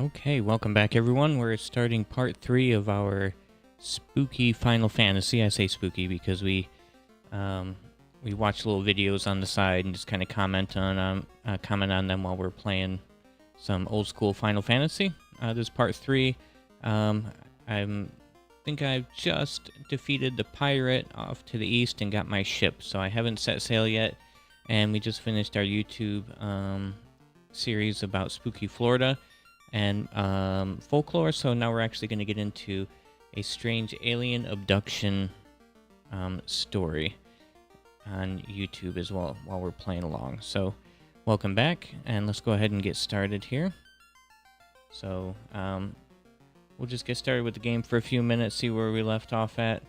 Okay, welcome back everyone. We're starting part 3 of our spooky Final Fantasy. I say spooky because we watch little videos on the side and just kind of comment on them while we're playing some old school Final Fantasy. This is part 3. I think I've just defeated the pirate off to the east and got my ship, so I haven't set sail yet. And we just finished our YouTube series about spooky Florida and folklore, so now we're actually going to get into a strange alien abduction story on YouTube as well while we're playing along. So welcome back, and let's go ahead and get started here. So we'll just get started with the game for a few minutes, see where we left off at,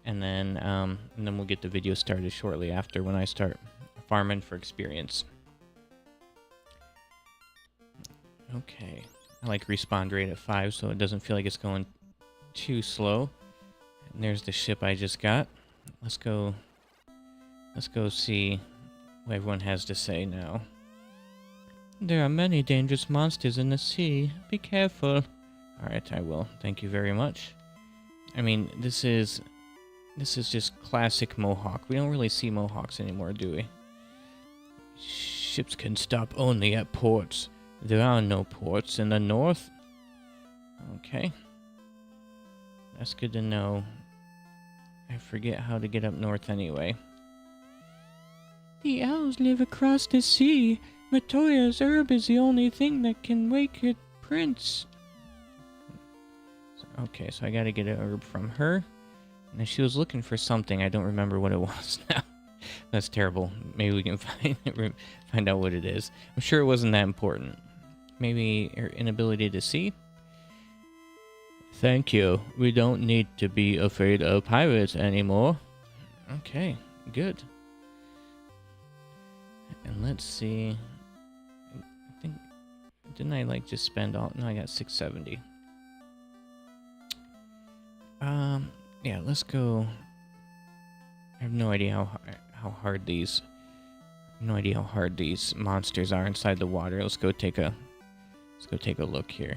and then we'll get the video started shortly after when I start farming for experience. Okay, I like respawn rate at 5 so it doesn't feel like it's going too slow. And there's the ship I just got. Let's go see what everyone has to say now. There are many dangerous monsters in the sea. Be careful. Alright, I will. Thank you very much. I mean, this is just classic Mohawk. We don't really see Mohawks anymore, do we? Ships can stop only at ports. There are no ports in the north. Okay. That's good to know. I forget how to get up north anyway. The elves live across the sea. Matoya's herb is the only thing that can wake your prince. Okay, so I gotta get an herb from her. And she was looking for something. I don't remember what it was now. That's terrible. Maybe we can find out what it is. I'm sure it wasn't that important. Maybe her inability to see? Thank you. We don't need to be afraid of pirates anymore. Okay, good. And let's see. I think... Didn't I, just spend all... No, I got 670. Yeah, let's go... I have no idea how hard these... No idea how hard these monsters are inside the water. Let's go take a look here.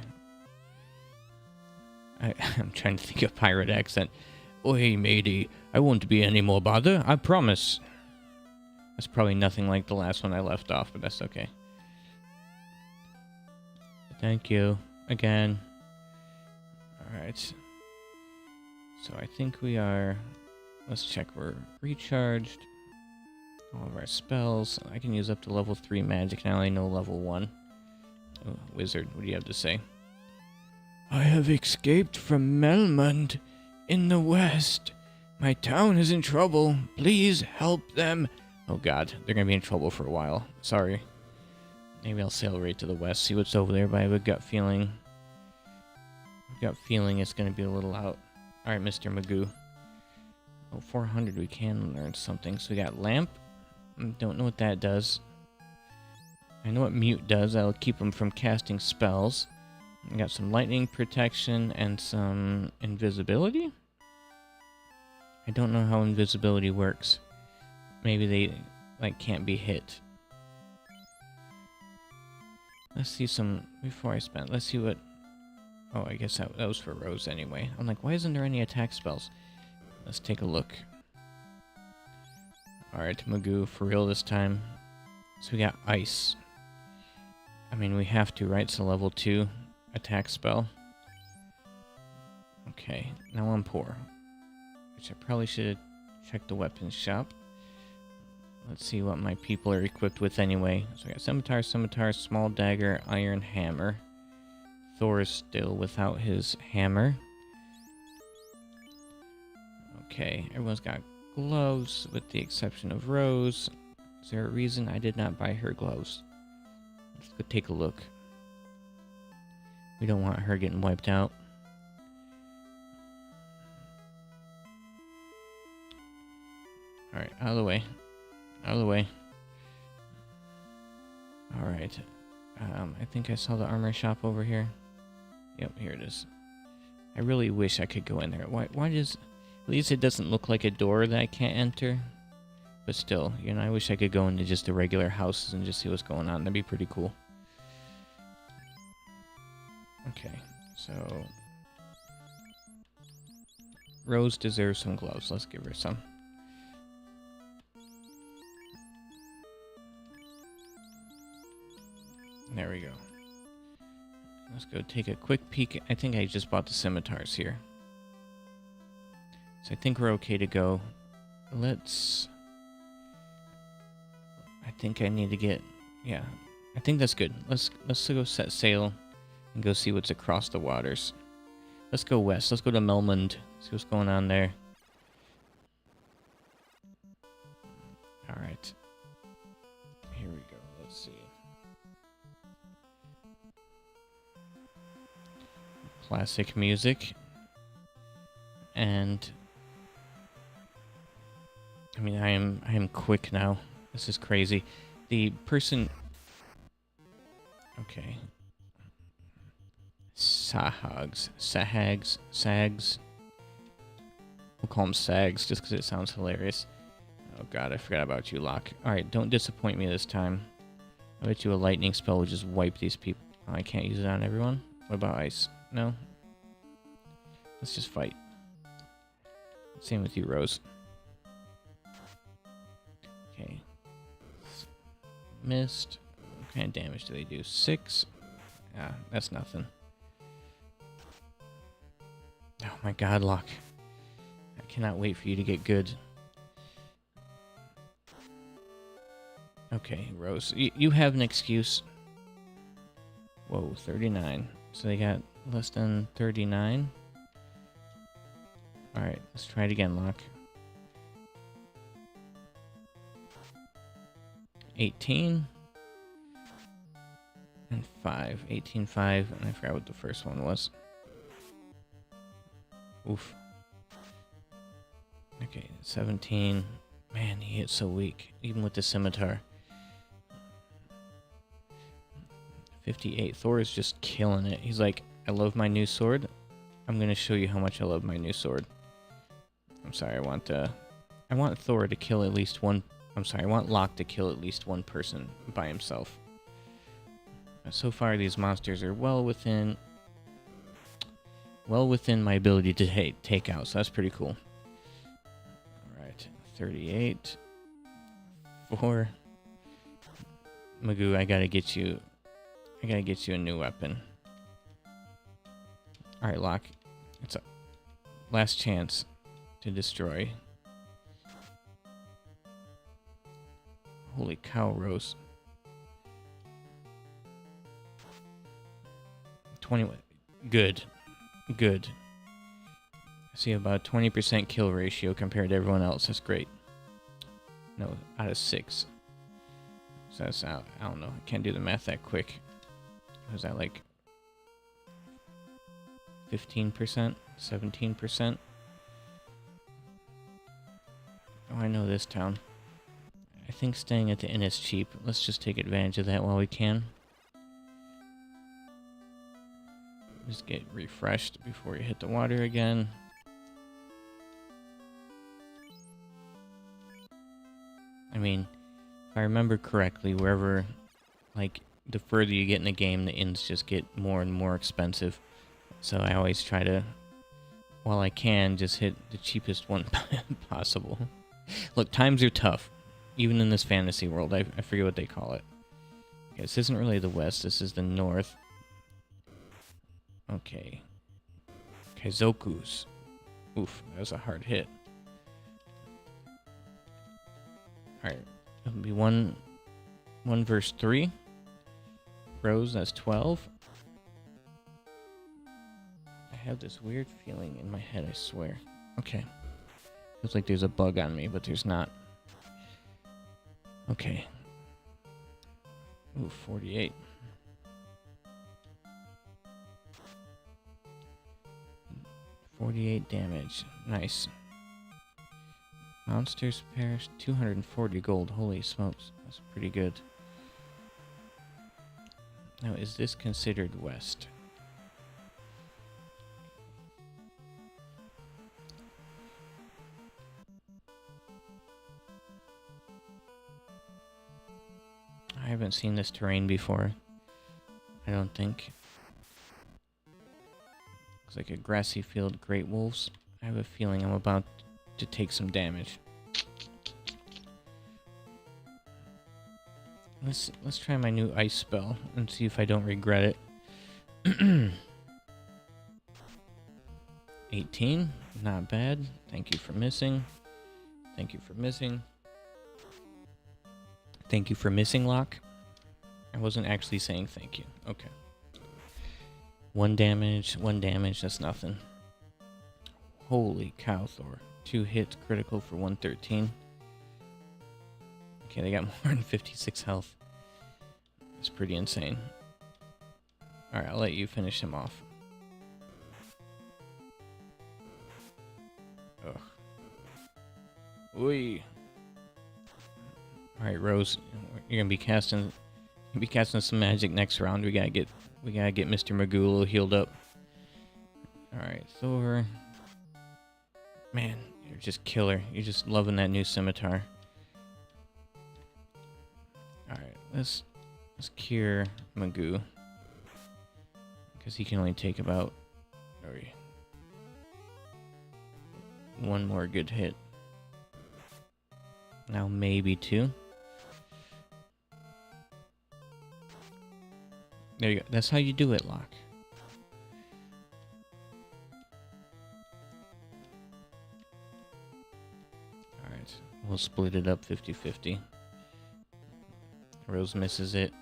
I'm trying to think of pirate accent. Oi, matey, I won't be any more bother, I promise. That's probably nothing like the last one I left off, but that's okay. Thank you, again. Alright. So I think we are... Let's check, we're recharged. All of our spells. I can use up to level 3 magic, and I only know level 1. Oh, wizard, what do you have to say? I have escaped from Melmond in the west. My town is in trouble. Please help them. Oh god, they're gonna be in trouble for a while. Sorry. Maybe I'll sail right to the west, see what's over there, but I have a gut feeling. It's gonna be a little out. Alright, Mr. Magoo. Oh, 400, we can learn something. So we got lamp. Don't know what that does. I know what mute does. That'll keep them from casting spells. I got some lightning protection and some invisibility. I don't know how invisibility works. Maybe they can't be hit. Let's see some before I spend. Let's see what. Oh, I guess that was for Rose anyway. I'm like, why isn't there any attack spells? Let's take a look. Alright, Magoo, for real this time. So we got ice. I mean, we have to, right? So level 2 attack spell. Okay, now I'm poor. Which I probably should have checked the weapons shop. Let's see what my people are equipped with anyway. So we got scimitar, small dagger, iron hammer. Thor is still without his hammer. Okay, everyone's got gloves with the exception of Rose. Is there a reason I did not buy her gloves? Let's go take a look. We don't want her getting wiped out. Alright, out of the way. Out of the way. Alright. I think I saw the armor shop over here. Yep, here it is. I really wish I could go in there. Why does... At least it doesn't look like a door that I can't enter. But still, I wish I could go into just the regular houses and just see what's going on. That'd be pretty cool. Okay, so Rose deserves some gloves. Let's give her some. There we go. Let's go take a quick peek. I think I just bought the scimitars here. So I think we're okay to go. Let's... I think I need to get... Yeah, I think that's good. Let's go set sail and go see what's across the waters. Let's go west. Let's go to Melmond. See what's going on there. Alright. Here we go. Let's see. Classic music. And... I mean, I am quick now. This is crazy. The person... Okay. Sahags. Sags. We'll call them Sags just because it sounds hilarious. Oh god, I forgot about you, Locke. Alright, don't disappoint me this time. I bet you a lightning spell will just wipe these people. Oh, I can't use it on everyone? What about ice? No? Let's just fight. Same with you, Rose. Okay. Missed. What kind of damage do they do? 6? Ah, that's nothing. Oh my god, Locke. I cannot wait for you to get good. Okay, Rose. You have an excuse. Whoa, 39. So they got less than 39. Alright, let's try it again, Locke. 18. And 5. 18, 5. And I forgot what the first one was. Oof. Okay, 17. Man, he hit so weak, even with the scimitar. 58. Thor is just killing it. He's like, I love my new sword. I'm gonna show you how much I love my new sword. I'm sorry, I want Thor to kill at least one... I'm sorry, I want Locke to kill at least one person by himself. So far, these monsters are well within my ability to take out, so that's pretty cool. Alright, 38. 4. Magoo, I gotta get you a new weapon. Alright, Locke. It's a last chance to destroy. Holy cow, Rose. 21. Good. Good. I see about 20% kill ratio compared to everyone else. That's great. No, out of 6. So that's out. I don't know. I can't do the math that quick. Was that like 15%? 17%? Oh, I know this town. I think staying at the inn is cheap. Let's just take advantage of that while we can. Just get refreshed before you hit the water again. I mean, if I remember correctly, wherever, like, the further you get in the game, the inns just get more and more expensive. So I always try to, while I can, just hit the cheapest one possible. Look, times are tough. Even in this fantasy world, I forget what they call it. Okay, this isn't really the west, this is the north. Okay. Kaizoku's. Oof, that was a hard hit. Alright, it'll be 1 verse 3. Rose, that's 12. I have this weird feeling in my head, I swear. Okay. Feels like there's a bug on me, but there's not. Okay. Ooh, 48. $48 damage. Nice. Monsters perish. 240 gold. Holy smokes. That's pretty good. Now, is this considered west? I haven't seen this terrain before. I don't think. Looks like a grassy field, great wolves. I have a feeling I'm about to take some damage. Let's try my new ice spell and see if I don't regret it. 18, not bad. Thank you for missing. Thank you for missing. Thank you for missing, Locke. I wasn't actually saying thank you. Okay. 1 damage, that's nothing. Holy cow, Thor. 2 hits, critical for 113. Okay, they got more than 56 health. That's pretty insane. Alright, I'll let you finish him off. Ugh. Ooh. Alright, Rose, you're gonna be casting some magic next round. We gotta get Mr. Magoo a little healed up. Alright, Thor. Man, you're just killer. You're just loving that new scimitar. Alright, let's cure Magoo. Because he can only take about 1 more good hit. Now maybe 2. There you go. That's how you do it, Locke. Alright, we'll split it up 50-50. Rose misses it.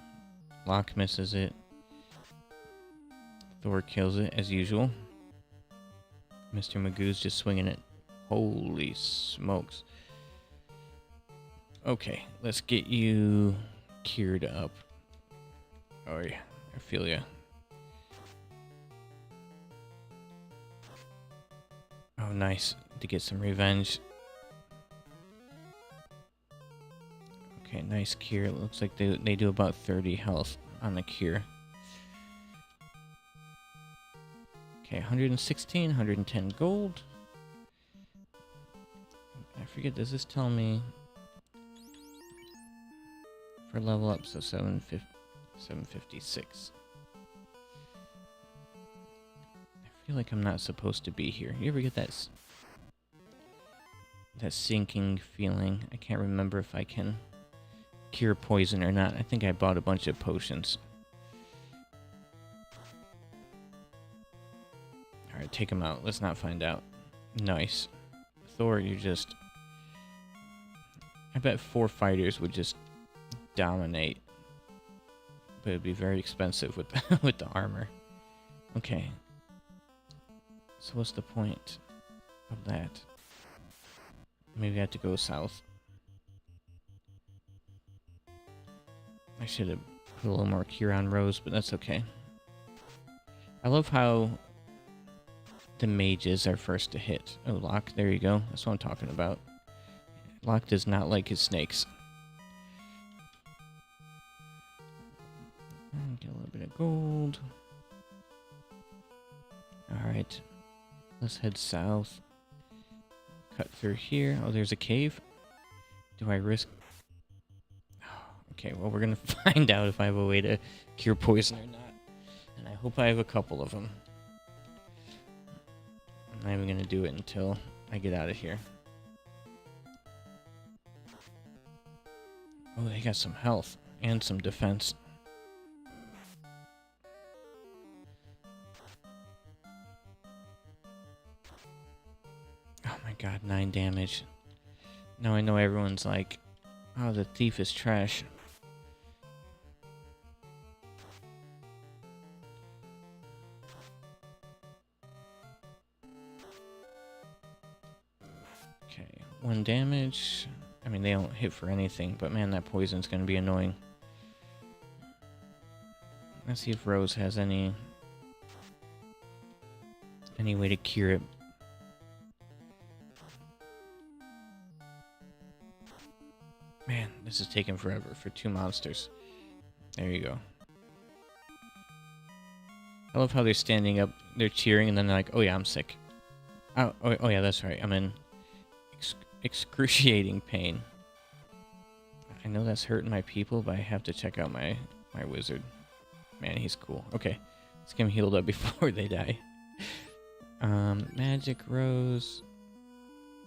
Locke misses it. Thor kills it, as usual. Mr. Magoo's just swinging it. Holy smokes. Okay, let's get you cured up. Oh yeah, I feel ya. Oh, nice. To get some revenge. Okay, nice cure. It looks like they do about 30 health on the cure. Okay, 116, 110 gold. I forget, does this tell me for level up? So 756. I feel like I'm not supposed to be here. You ever get that sinking feeling? I can't remember if I can cure poison or not. I think I bought a bunch of potions. Alright, take him out. Let's not find out. Nice. Thor, you just... I bet 4 fighters would just dominate. But it'd be very expensive with the, with the armor. Okay. So what's the point of that? Maybe I have to go south. I should have put a little more cure on Rose, but that's okay. I love how the mages are first to hit. Oh, Locke, there you go. That's what I'm talking about. Locke does not like his snakes. Get a little bit of gold. Alright. Let's head south. Cut through here. Oh, there's a cave. Do I risk... Okay, well, we're gonna find out if I have a way to cure poison or not. And I hope I have a couple of them. I'm not even gonna do it until I get out of here. Oh, they got some health and some defense. Oh my god, 9 damage. Now I know everyone's like, oh, the thief is trash. Okay, 1 damage. I mean, they don't hit for anything, but man, that poison's gonna be annoying. Let's see if Rose has any way to cure it. Man, this is taking forever for 2 monsters. There you go. I love how they're standing up, they're cheering, and then they're like, oh yeah, I'm sick. Oh yeah, that's right, I'm in excruciating pain. I know that's hurting my people, but I have to check out my wizard. Man, he's cool. Okay, let's get him healed up before they die. Magic Rose.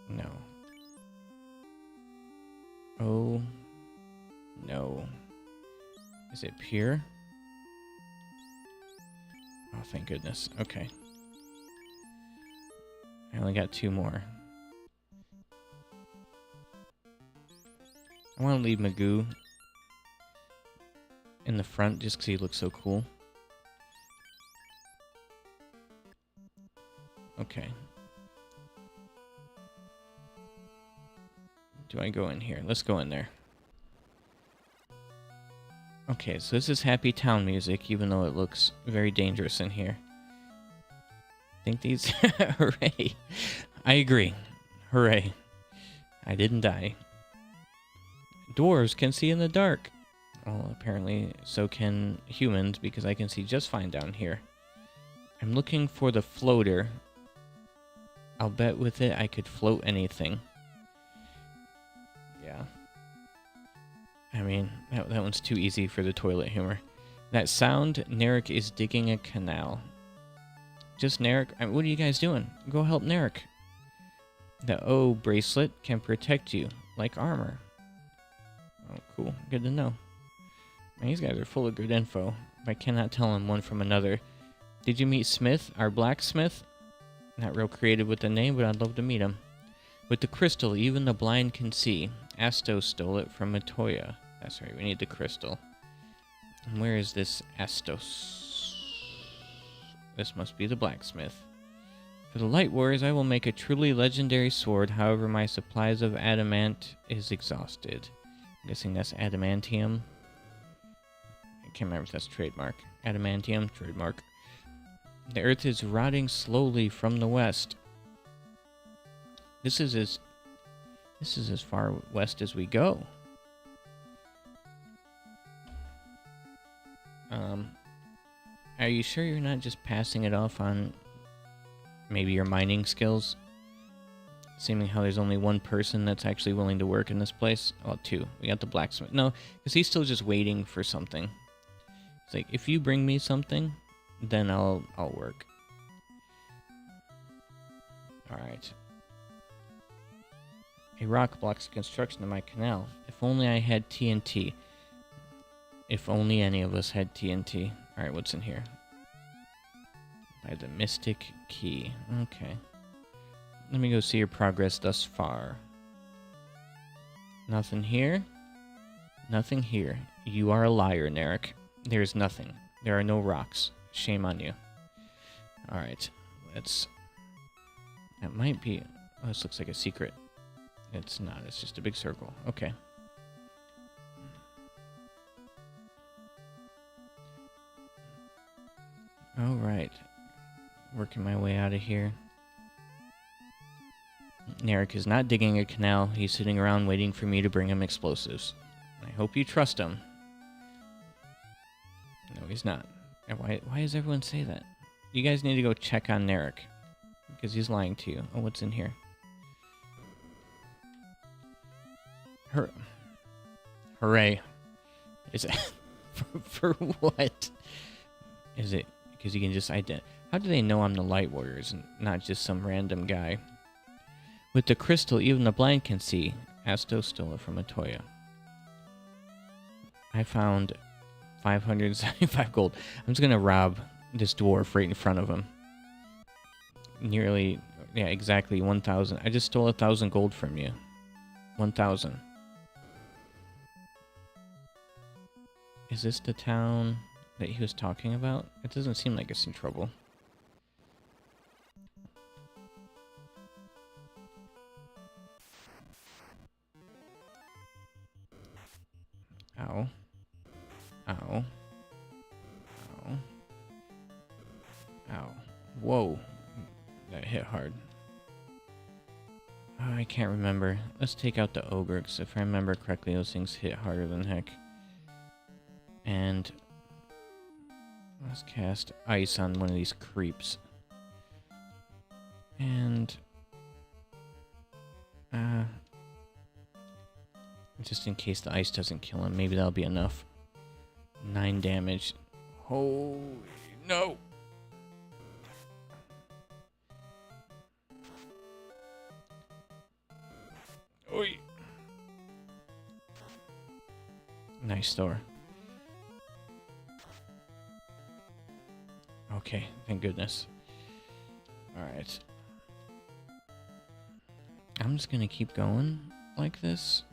No. Oh, no. Is it pure? Oh, thank goodness. Okay. I only got 2 more. I want to leave Magoo in the front just because he looks so cool. Okay. Do I go in here? Let's go in there. Okay, so this is Happy Town music, even though it looks very dangerous in here. I think these... Hooray! I agree. Hooray. I didn't die. Dwarves can see in the dark. Well, apparently so can humans, because I can see just fine down here. I'm looking for the floater. I'll bet with it I could float anything. Yeah. I mean, that one's too easy for the toilet humor. That sound, Narek is digging a canal. Just Narek? What are you guys doing? Go help Narek. The O bracelet can protect you, like armor. Oh, cool. Good to know. Man, these guys are full of good info. I cannot tell them one from another. Did you meet Smith, our blacksmith? Not real creative with the name, but I'd love to meet him. With the crystal, even the blind can see. Astos stole it from Matoya. That's right, we need the crystal. And where is this Astos? This must be the blacksmith. For the Light Warriors, I will make a truly legendary sword. However, my supplies of adamant is exhausted. I'm guessing that's adamantium. I can't remember if that's trademark. Adamantium, trademark. The earth is rotting slowly from the west. This is as far west as we go. Are you sure you're not just passing it off on maybe your mining skills? Seeming how there's only one person that's actually willing to work in this place. Oh, 2. We got the blacksmith. No, because he's still just waiting for something. It's like, if you bring me something, then I'll work. Alright. A rock blocks the construction of my canal. If only I had TNT. If only any of us had TNT. Alright, what's in here? By the Mystic Key. Okay. Let me go see your progress thus far. Nothing here. Nothing here. You are a liar, Narek. There is nothing. There are no rocks. Shame on you. Alright. Let's... That might be... Oh, this looks like a secret. It's not. It's just a big circle. Okay. Alright. Working my way out of here. Narek is not digging a canal. He's sitting around waiting for me to bring him explosives. I hope you trust him. No, he's not. And why does everyone say that? You guys need to go check on Narek. Because he's lying to you. Oh, what's in here? Hooray. Is it... for what? Is it... Because you can just identify... How do they know I'm the Light Warriors and not just some random guy? With the crystal, even the blind can see. Astos stole it from Matoya. I found 575 gold. I'm just going to rob this dwarf right in front of him. Nearly... Yeah, exactly 1,000. I just stole 1,000 gold from you. 1,000. Is this the town that he was talking about? It doesn't seem like it's in trouble. Ow. Ow. Ow. Ow. Whoa. That hit hard. Oh, I can't remember. Let's take out the ogre, because if I remember correctly, those things hit harder than heck. And let's cast ice on one of these creeps. And just in case the ice doesn't kill him, maybe that'll be enough. 9 damage. Holy no! Oi. Nice door. Okay, thank goodness. Alright. I'm just gonna keep going like this.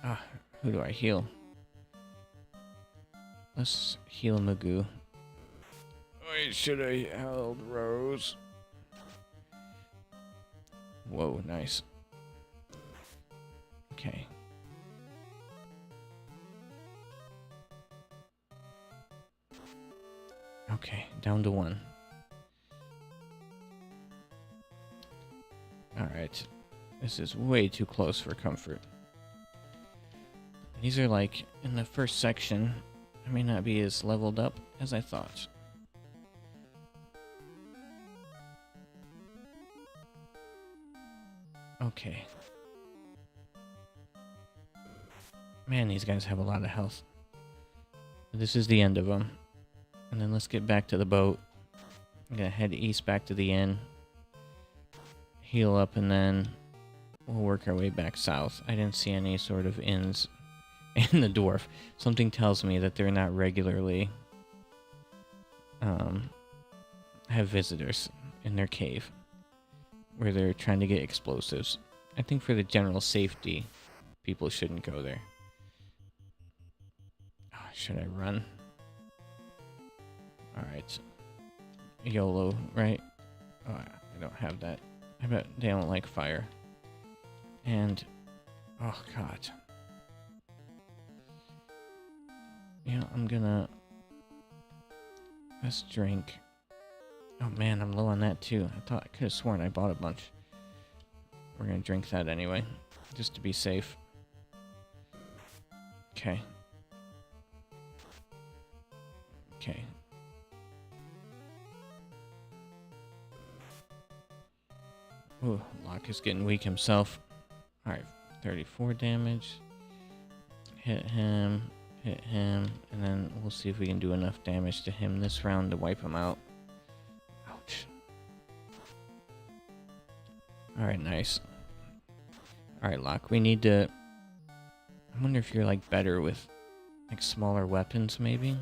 Ah, who do I heal? Let's heal Magoo. Wait, should I held Rose? Whoa, nice. Okay. Okay, down to 1. Alright. This is way too close for comfort. These are like, in the first section, I may not be as leveled up as I thought. Okay. Man, these guys have a lot of health. This is the end of them. And then let's get back to the boat. I'm gonna head east back to the inn. Heal up, and then we'll work our way back south. I didn't see any sort of inns in the dwarf. Something tells me that they're not regularly have visitors in their cave where they're trying to get explosives. I think for the general safety, people shouldn't go there. Oh, should I run? Alright. YOLO, right? Oh, I don't have that. I bet they don't like fire. And... oh, God. Yeah, I'm gonna... let's drink. Oh, man, I'm low on that, too. I could have sworn I bought a bunch. We're gonna drink that anyway, just to be safe. Okay. Okay. Ooh, Locke is getting weak himself. Alright, 34 damage. Hit him, and then we'll see if we can do enough damage to him this round to wipe him out. Ouch. Alright, nice. Alright, Locke, we need to... I wonder if you're, like, better with, like, smaller weapons, maybe?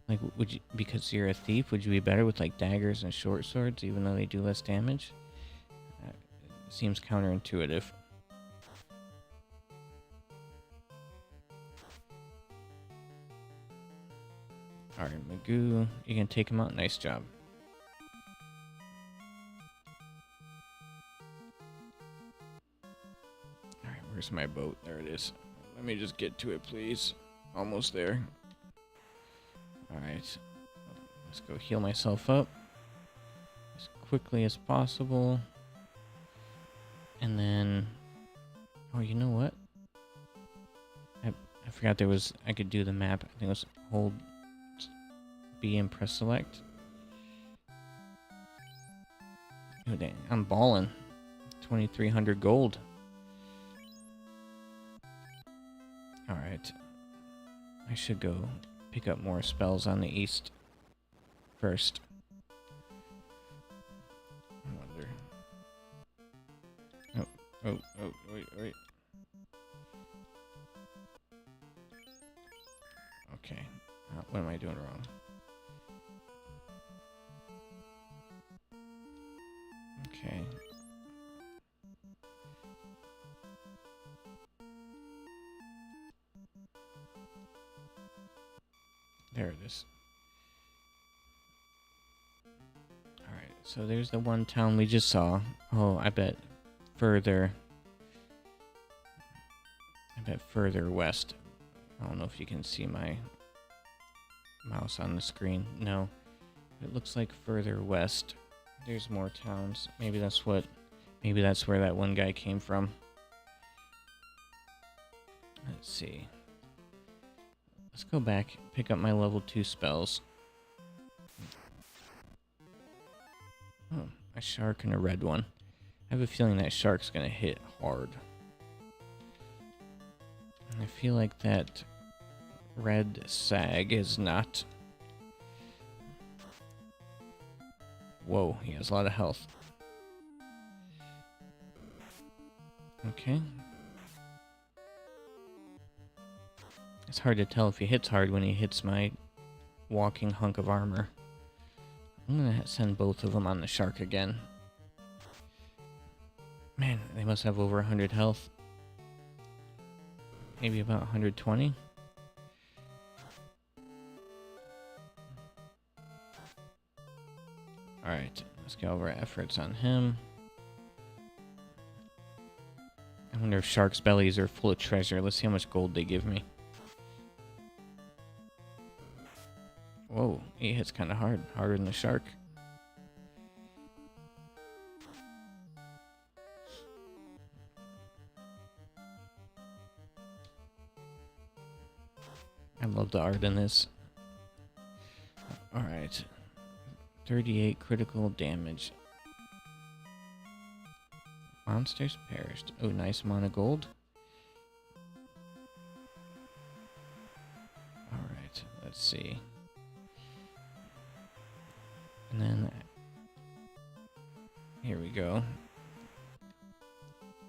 Like, would you... because you're a thief, would you be better with, like, daggers and short swords, even though they do less damage? Seems counterintuitive. Alright, Magoo, you can take him out. Nice job. Alright, where's my boat? There it is. Let me just get to it, please. Almost there. Alright. Let's go heal myself up as quickly as possible. And then... oh, you know what? I forgot there was... I could do the map. I think it was hold B and press select. Oh, dang. I'm balling. 2,300 gold. Alright. I should go pick up more spells on the east first. I wonder... oh, wait. Okay. What am I doing wrong? Okay. There it is. Alright, so there's the one town we just saw. Oh, I bet further west. I don't know if you can see my mouse on the screen. No. It looks like further west. There's more towns. Maybe that's where that one guy came from. Let's see. Let's go back, pick up my level 2 spells. Oh, a shark and a red one. I have a feeling that shark's gonna hit hard. And I feel like that red sag is not. Whoa, he has a lot of health. Okay. It's hard to tell if he hits hard when he hits my walking hunk of armor. I'm gonna send both of them on the shark again. Man, they must have over 100 health. Maybe about 120. Alright, let's go over efforts on him. I wonder if sharks' bellies are full of treasure. Let's see how much gold they give me. Whoa, he hits kind of hard. Harder than the shark. I love the art in this. Alright. 38 critical damage. Monsters perished. Oh, nice amount of gold. Alright, let's see. And then... here we go.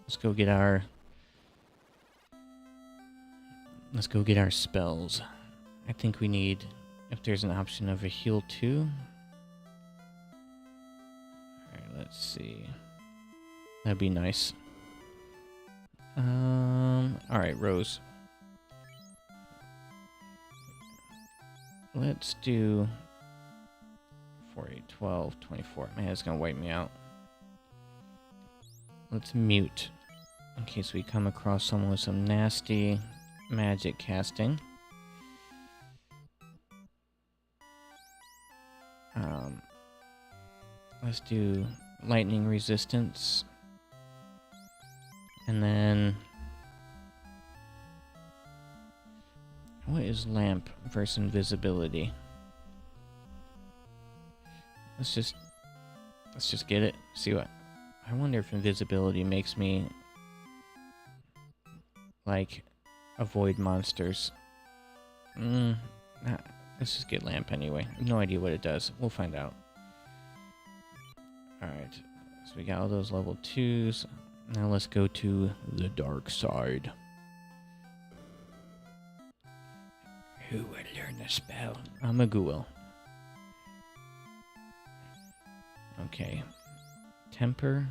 Let's go get our... let's go get our spells. I think we need... if there's an option of a heal too. Alright, let's see. That'd be nice. Alright, Rose. Let's do 4, 8, 12, 24. Man, it's gonna wipe me out. Let's mute in case we come across someone with some nasty magic casting. Let's do lightning resistance. And then... what is lamp versus invisibility? Let's just get it. See what... I wonder if invisibility makes me... like... avoid monsters. Let's just get lamp anyway. I have no idea what it does. We'll find out. Alright. So we got all those level 2s. Now let's go to the dark side. Who would learn the spell? Magoo. Okay. Temper.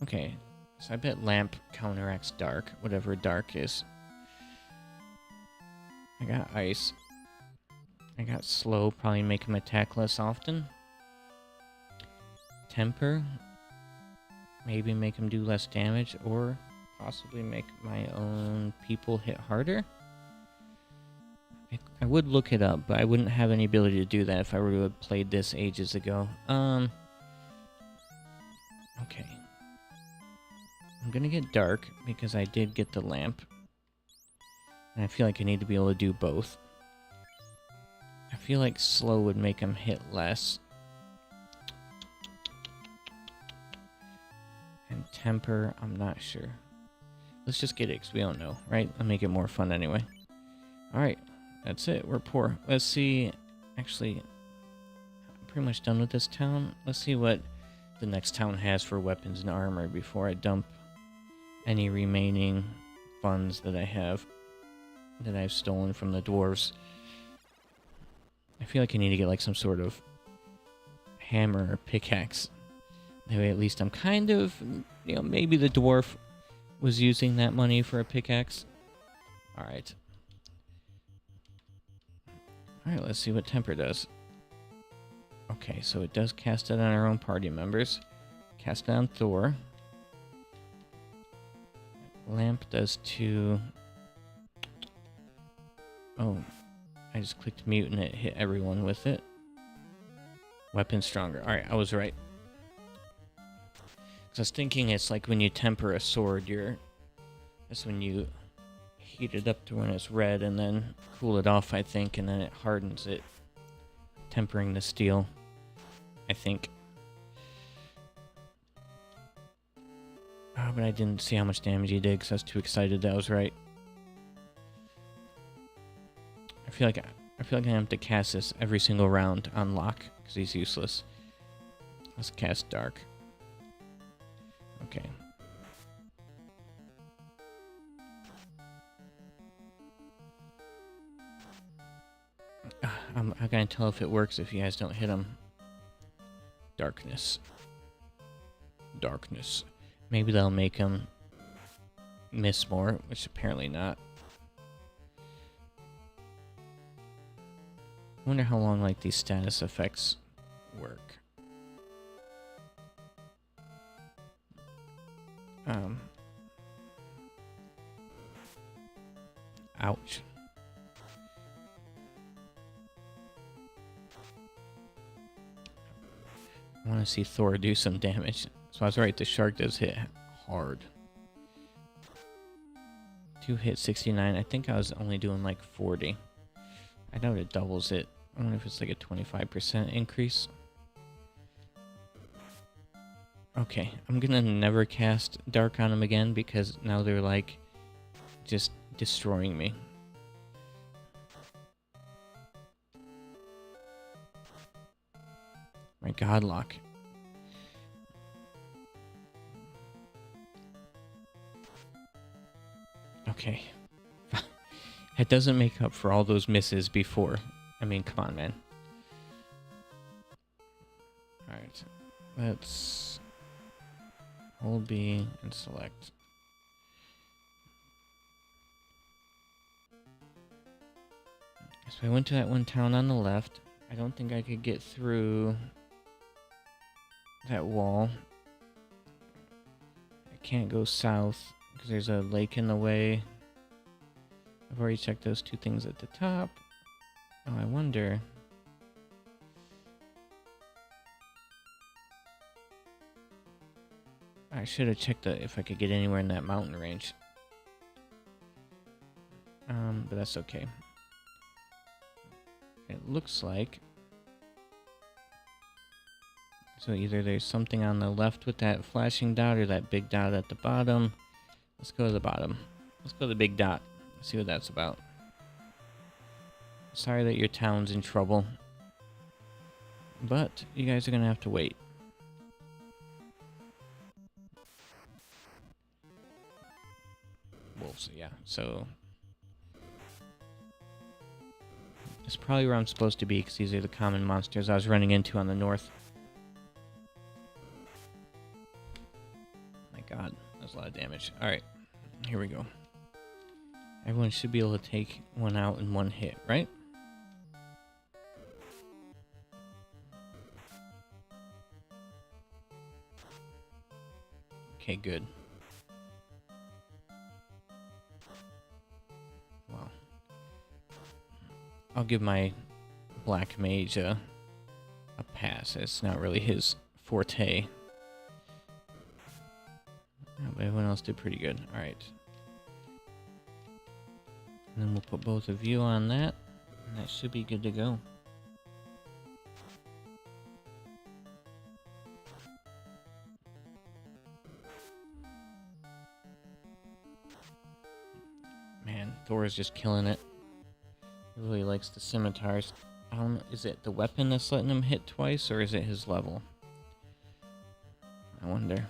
Okay. So I bet lamp counteracts dark, whatever dark is. I got ice. I got slow, probably make him attack less often. Temper. Maybe make him do less damage, or possibly make my own people hit harder. I would look it up, but I wouldn't have any ability to do that if I were to have played this ages ago. Okay. I'm gonna get dark, because I did get the lamp. And I feel like I need to be able to do both. I feel like slow would make him hit less. And temper, I'm not sure. Let's just get it, because we don't know, right? I'll make it more fun anyway. Alright, that's it. We're poor. Let's see. Actually, I'm pretty much done with this town. Let's see what the next town has for weapons and armor before I dump any remaining funds that I have, that I've stolen from the dwarves. I feel like I need to get like some sort of hammer or pickaxe. That way at least I'm kind of, you know, maybe the dwarf was using that money for a pickaxe. Alright. Alright, let's see what temper does. Okay, so it does cast it on our own party members. Cast it on Thor. Lamp does too. Oh, I just clicked mute and it hit everyone with it. Weapon stronger. Alright, I was right. I was thinking it's like when you temper a sword, that's when you heat it up to when it's red and then cool it off, I think, and then it hardens it. Tempering the steel, I think. Oh, but I didn't see how much damage he did because I was too excited that I was right. I feel like I have to cast this every single round on Locke because he's useless. Let's cast Dark. Okay. I'm gonna tell if it works if you guys don't hit them. Darkness. Darkness. Maybe that'll make them miss more, which apparently not. I wonder how long like these status effects work. Ouch. I want to see Thor do some damage. So I was right, the shark does hit hard. 2 hit 69. I think I was only doing like 40. I doubt it doubles it. I wonder if it's like a 25% increase. Okay, I'm gonna never cast Dark on them again because now they're like just destroying me. My Godlock. Okay. It doesn't make up for all those misses before. I mean, come on, man. Alright. Let's hold B and select. So I went to that one town on the left. I don't think I could get through that wall. I can't go south because there's a lake in the way. I've already checked those 2 things at the top. Oh, I wonder. I should have checked if I could get anywhere in that mountain range. But that's okay. It looks like. So either there's something on the left with that flashing dot or that big dot at the bottom. Let's go to the bottom. Let's go to the big dot. Let's see what that's about. Sorry that your town's in trouble. But you guys are going to have to wait. Wolves, yeah. So it's probably where I'm supposed to be because these are the common monsters I was running into on the north. My God, that's a lot of damage. Alright, here we go. Everyone should be able to take one out in one hit, right? Okay, good. Well, I'll give my black mage a pass. It's not really his forte. But everyone else did pretty good. Alright. And then we'll put both of you on that. And that should be good to go. Man, Thor is just killing it. He really likes the scimitars. I don't know, is it the weapon that's letting him hit twice, or is it his level? I wonder.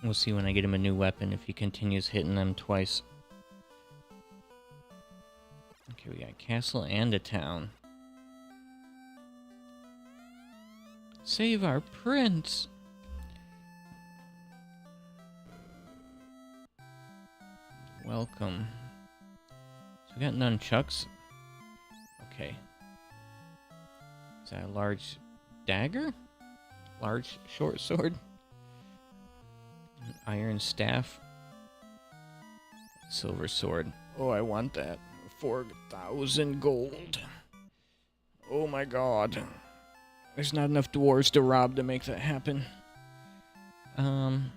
We'll see when I get him a new weapon if he continues hitting them twice. Okay, we got a castle and a town. Save our prince! Welcome. So we got nunchucks. Okay. Is that a large dagger? Large short sword? An iron staff? Silver sword. Oh, I want that. 4,000 gold. Oh my God. There's not enough dwarves to rob to make that happen. That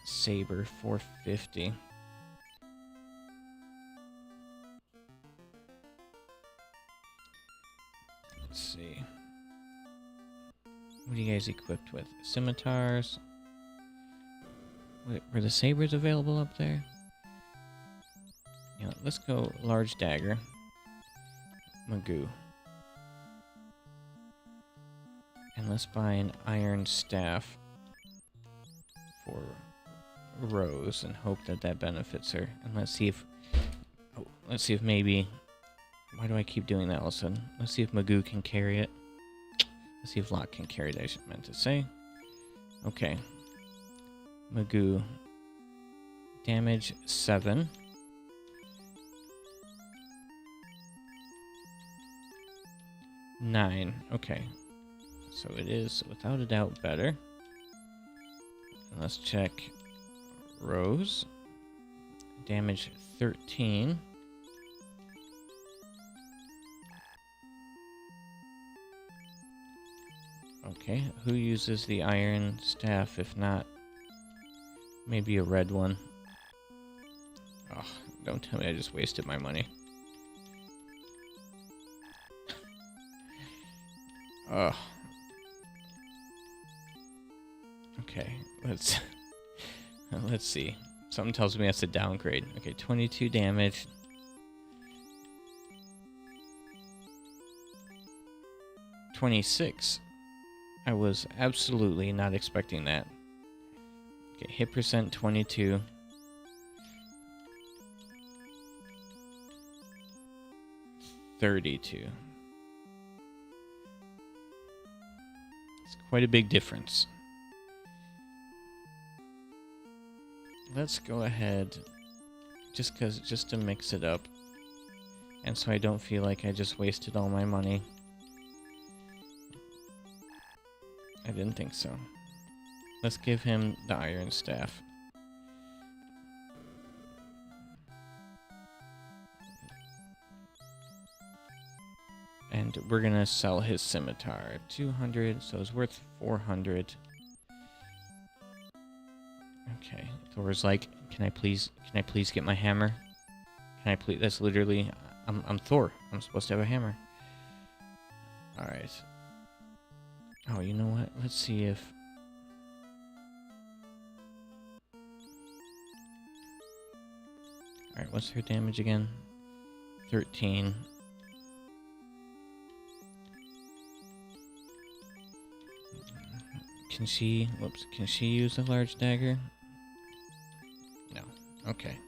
saber, 450. Let's see. What are you guys equipped with? Scimitars. Wait, were the sabers available up there? Yeah, let's go large dagger. Magoo. And let's buy an iron staff for Rose and hope that that benefits her. And let's see if maybe, why do I keep doing that all of a sudden? Let's see if Magoo can carry it. Let's see if Locke can carry it, I meant to say. Okay. Magoo. Damage 7. Nine. Okay. So it is without a doubt better. And let's check Rose. Damage 13. Okay, who uses the iron staff if not maybe a red one? Oh, don't tell me I just wasted my money. Oh. Okay, let's see. Something tells me that's a downgrade. Okay, 22 damage. $26. I was absolutely not expecting that. Okay, hit percent 22. $32. It's quite a big difference. Let's go ahead, just to mix it up, and so I don't feel like I just wasted all my money. I didn't think so. Let's give him the iron staff. And we're gonna sell his scimitar. 200, so it's worth 400. Okay, Thor's like, can I please get my hammer? Can I please? That's literally, I'm Thor. I'm supposed to have a hammer. All right. Oh, you know what? Let's see if. All right, what's her damage again? 13. Can she use a large dagger? No. Okay.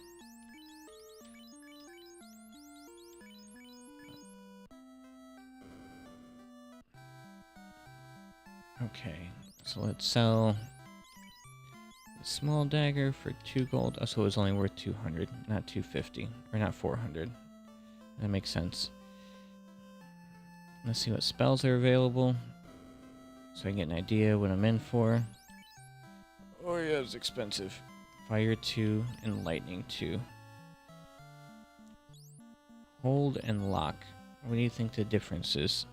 Okay, so let's sell a small dagger for 2 gold. Oh, so it was only worth 200, not 250, or not 400. That makes sense. Let's see what spells are available, so I can get an idea what I'm in for. Oh yeah, it's expensive. Fire 2 and lightning 2. Hold and lock. What do you think the difference is?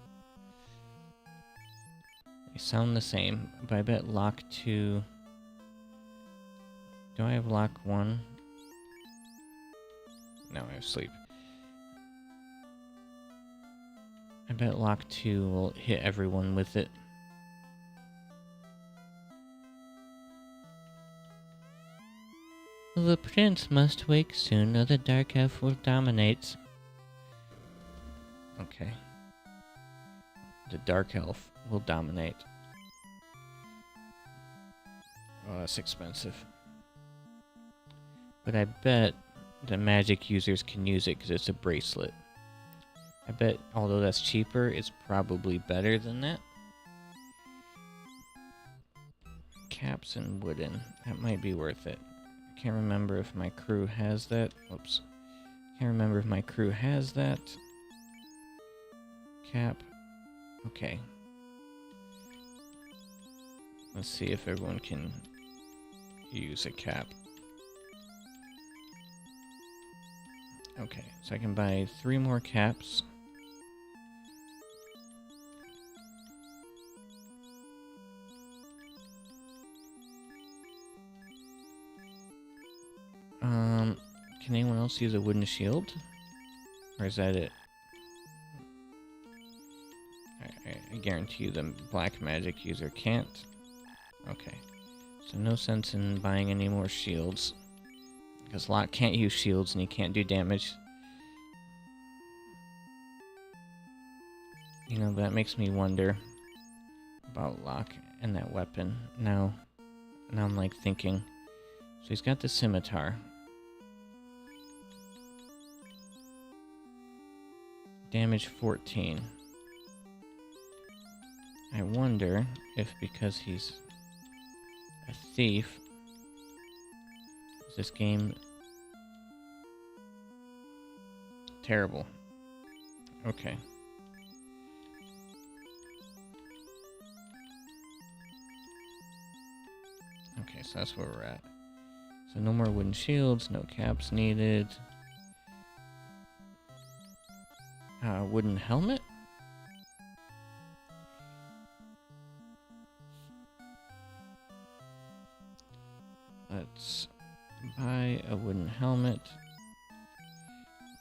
They sound the same, but I bet lock 2... Do I have lock 1? No, I have sleep. I bet lock 2 will hit everyone with it. The prince must wake soon, or the dark elf will dominate. Okay. The dark elf will dominate. Oh, that's expensive. But I bet the magic users can use it because it's a bracelet. I bet, although that's cheaper, it's probably better than that. Caps and wooden. That might be worth it. I can't remember if my crew has that. Whoops. Can't remember if my crew has that. Cap. Okay. Let's see if everyone can use a cap. Okay, so I can buy 3 more caps. Can anyone else use a wooden shield? Or is that it? I guarantee you the black magic user can't. Okay. So no sense in buying any more shields. Because Locke can't use shields and he can't do damage. You know, that makes me wonder about Locke and that weapon. Now I'm like thinking. So he's got the scimitar. Damage 14. I wonder if because he's a thief, is this game terrible? Okay. Okay, so that's where we're at. So no more wooden shields, no caps needed. Wooden helmet? Let's buy a wooden helmet.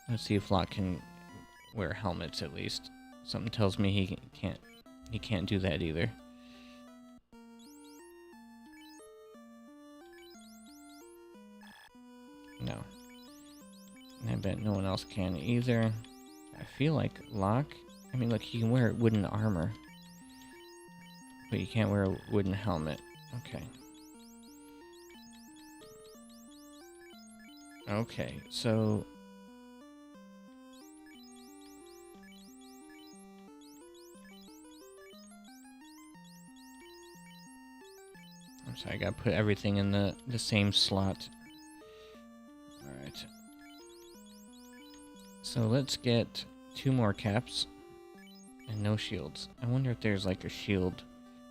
Let's see if Locke can wear helmets at least. Something tells me he can't do that either. No. And I bet no one else can either. I feel like Locke... I mean, look, he can wear wooden armor. But you can't wear a wooden helmet. Okay. Okay, so... I'm sorry, I gotta put everything in the same slot. Alright. So let's get 2 more caps and no shields. I wonder if there's like a shield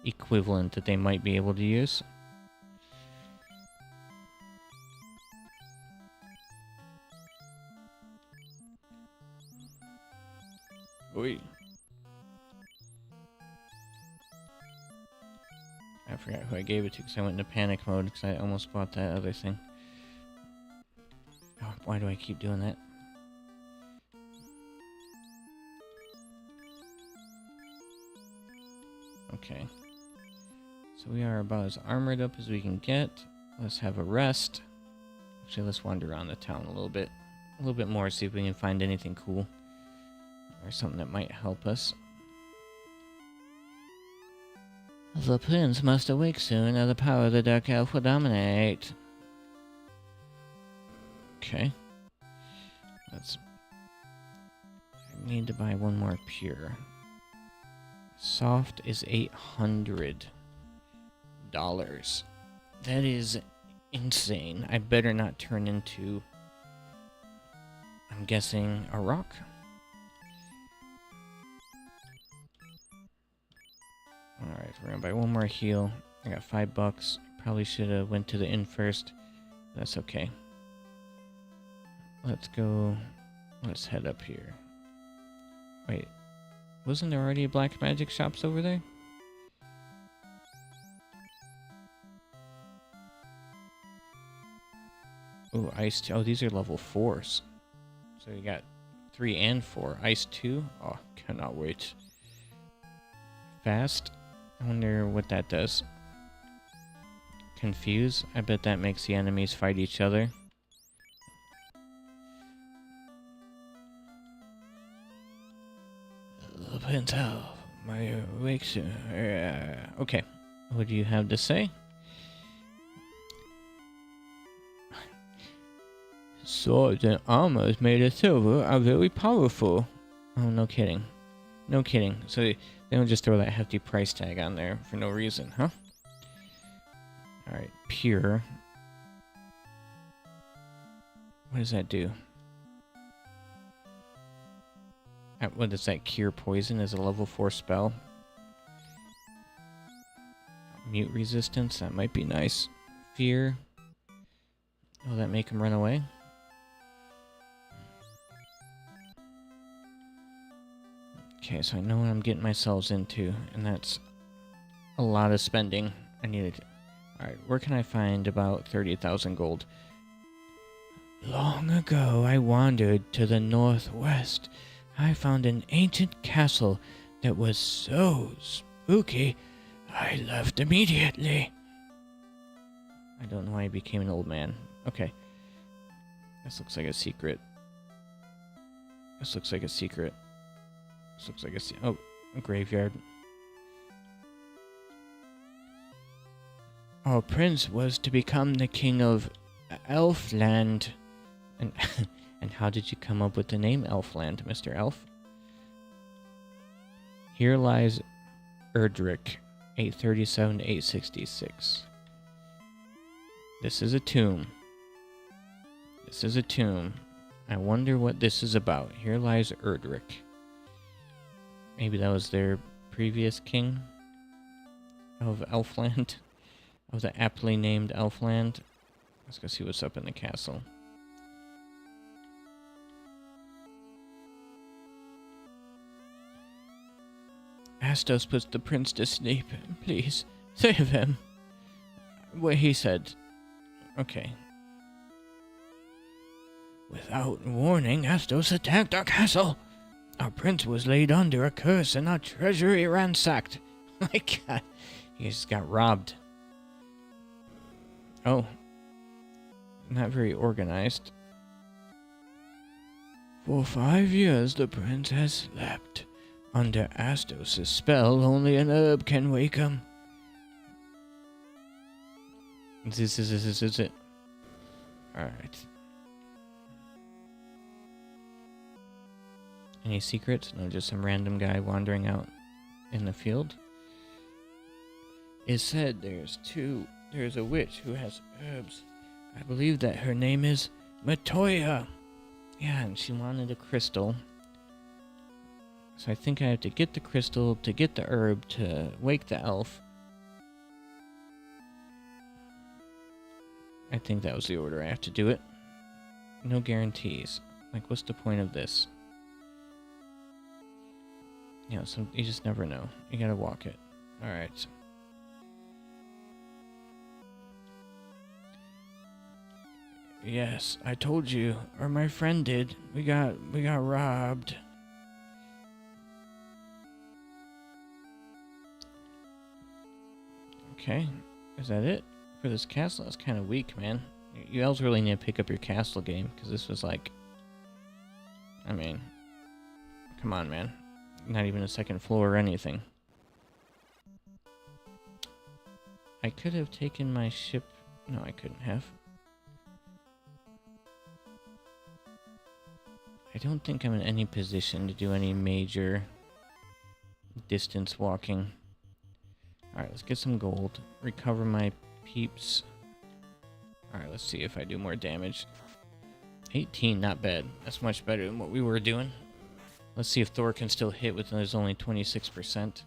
equivalent that they might be able to use. Oi. I forgot who I gave it to because I went into panic mode because I almost bought that other thing. Oh, why do I keep doing that? Okay. So we are about as armored up as we can get. Let's have a rest. Actually, let's wander around the town a little bit more, see if we can find anything cool. Or something that might help us. The prince must awake soon, or the power of the dark elf will dominate. Okay. I need to buy 1 more pure. Soft is $800. That is insane. I better not turn into, I'm guessing, a rock. Alright, we're gonna buy 1 more heal. I got $5. Probably should have went to the inn first. That's okay. Let's go. Let's head up here. Wait. Wasn't there already black magic shops over there? Oh, ice 2. Oh, these are level 4s. So you got 3 and 4. Ice 2? Oh, cannot wait. Fast? I wonder what that does. Confuse? I bet that makes the enemies fight each other. The Prince Elf, my awake soon. Okay, what do you have to say? Swords and armors made of silver are very powerful. Oh, no kidding. No kidding. So they don't just throw that hefty price tag on there for no reason, huh? Alright, pure. What does that do? What does that cure poison as a level 4 spell? Mute resistance, that might be nice. Fear. Will that make him run away? Okay, so I know what I'm getting myself into, and that's a lot of spending. I need it. Alright, where can I find about 30,000 gold? Long ago, I wandered to the northwest. I found an ancient castle that was so spooky, I left immediately. I don't know why I became an old man. Okay. This looks like a secret. This looks like a secret. This looks like a oh, graveyard. Our prince was to become the king of Elfland. And and how did you come up with the name Elfland, Mr. Elf? Here lies Erdrick, 837 to 866. This is a tomb. This is a tomb. I wonder what this is about. Here lies Erdrick. Maybe that was their previous king of Elfland. Of the aptly named Elfland. Let's go see what's up in the castle. Astos puts the prince to sleep. Please, save him. What he said. Okay. Without warning, Astos attacked our castle. Our prince was laid under a curse and our treasury ransacked. My God, he just got robbed. Oh. Not very organized. For 5 years the prince has slept. Under Astos' spell, only an herb can wake him. This is it. Alright. Any secrets? No, just some random guy wandering out in the field. It said there's a witch who has herbs. I believe that her name is Matoya. Yeah, and she wanted a crystal. So I think I have to get the crystal to get the herb to wake the elf. I think that was the order. I have to do it. No guarantees. Like, what's the point of this? You know, you just never know. You gotta walk it. Alright. Yes, I told you, or my friend did. We got robbed. Okay, is that it for this castle? That's kind of weak, man. You elves really need to pick up your castle game, because this was like... I mean... Come on, man. Not even a second floor or anything. I could have taken my ship... No, I couldn't have. I don't think I'm in any position to do any major distance walking. Alright, let's get some gold. Recover my peeps. Alright, let's see if I do more damage. 18, not bad. That's much better than what we were doing. Let's see if Thor can still hit with his only 26%.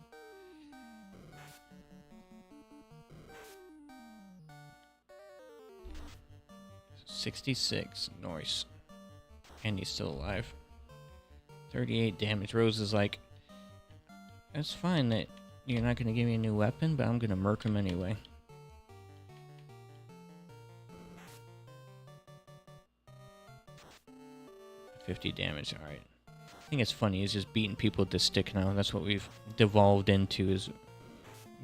$66. Nice. And he's still alive. 38 damage. Rose is like, that's fine that you're not going to give me a new weapon, but I'm going to murk him anyway. $50 damage. Alright. I think it's funny. He's just beating people with the stick now. That's what we've devolved into, is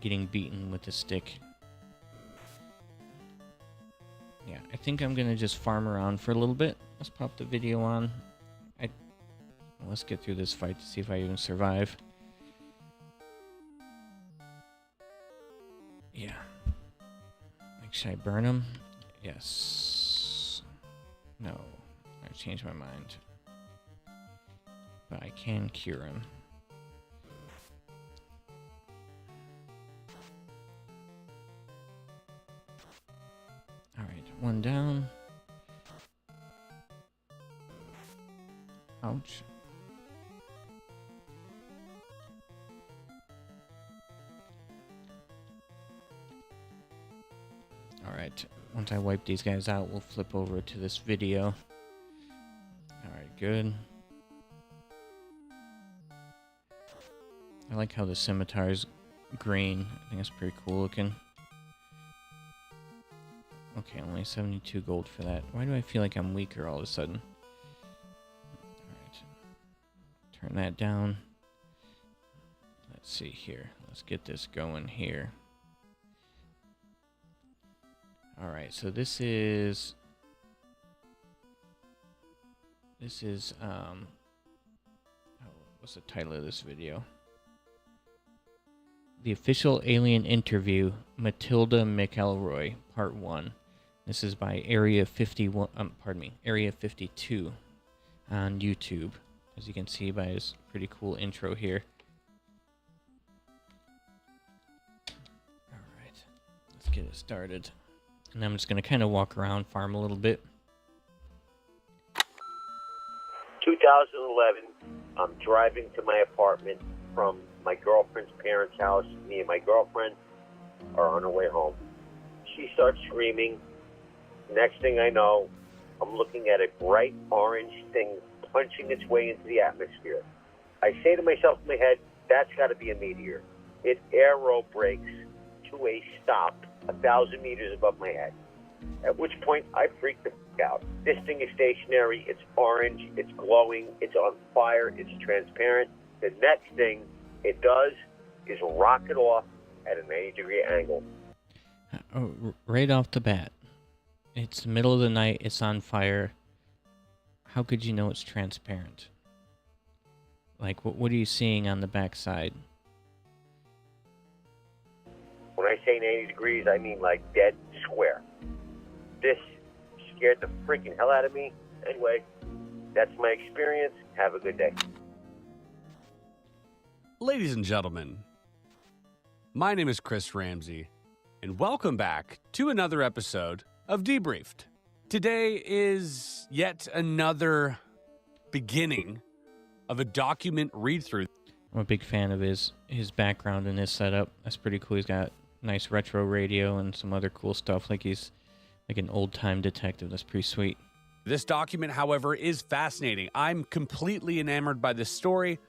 getting beaten with the stick. Yeah, I think I'm going to just farm around for a little bit. Let's pop the video on. Let's get through this fight to see if I even survive. Yeah. Like, should I burn him? Yes. No. I changed my mind. But I can cure him. Alright, one down. Ouch. Alright, once I wipe these guys out, we'll flip over to this video. Alright, good. I like how the scimitar is green. I think it's pretty cool looking. Okay, only 72 gold for that. Why do I feel like I'm weaker all of a sudden? Alright. Turn that down. Let's see here. Let's get this going here. Alright, so this is... what's the title of this video? The Official Alien Interview, Matilda McElroy, Part 1. This is by Area 52 on YouTube, as you can see by his pretty cool intro here. Alright, let's get it started. And I'm just going to kind of walk around, farm a little bit. 2011, I'm driving to my apartment from my girlfriend's parents' house. Me and my girlfriend are on our way home. She starts screaming. Next thing I know, I'm looking at a bright orange thing punching its way into the atmosphere. I say to myself in my head, that's got to be a meteor. It aero brakes to a stop 1,000 meters above my head. At which point, I freak the f*** out. This thing is stationary, it's orange, it's glowing, it's on fire, it's transparent. The next thing it does is rocket off at a 90-degree angle. Right off the bat. It's the middle of the night, it's on fire. How could you know it's transparent? Like, what are you seeing on the backside? When I say 90 degrees, I mean like dead square. This scared the freaking hell out of me. Anyway, that's my experience. Have a good day. Ladies and gentlemen, my name is Chris Ramsey, and welcome back to another episode of Debriefed. Today is yet another beginning of a document read-through. I'm a big fan of his background and his setup. That's pretty cool. He's got nice retro radio and some other cool stuff. Like he's like an old-time detective. That's pretty sweet. This document, however, is fascinating. I'm completely enamored by this story.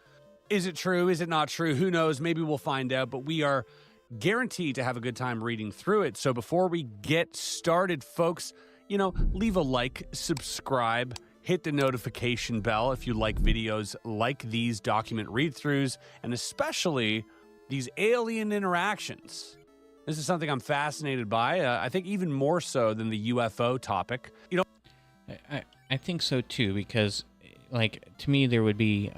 Is it true? Is it not true? Who knows? Maybe we'll find out, but we are guaranteed to have a good time reading through it. So before we get started, folks, leave a like, subscribe, hit the notification bell if you like videos like these document read-throughs, and especially these alien interactions. This is something I'm fascinated by. I think even more so than the UFO topic. I think so too, because, to me, there would be,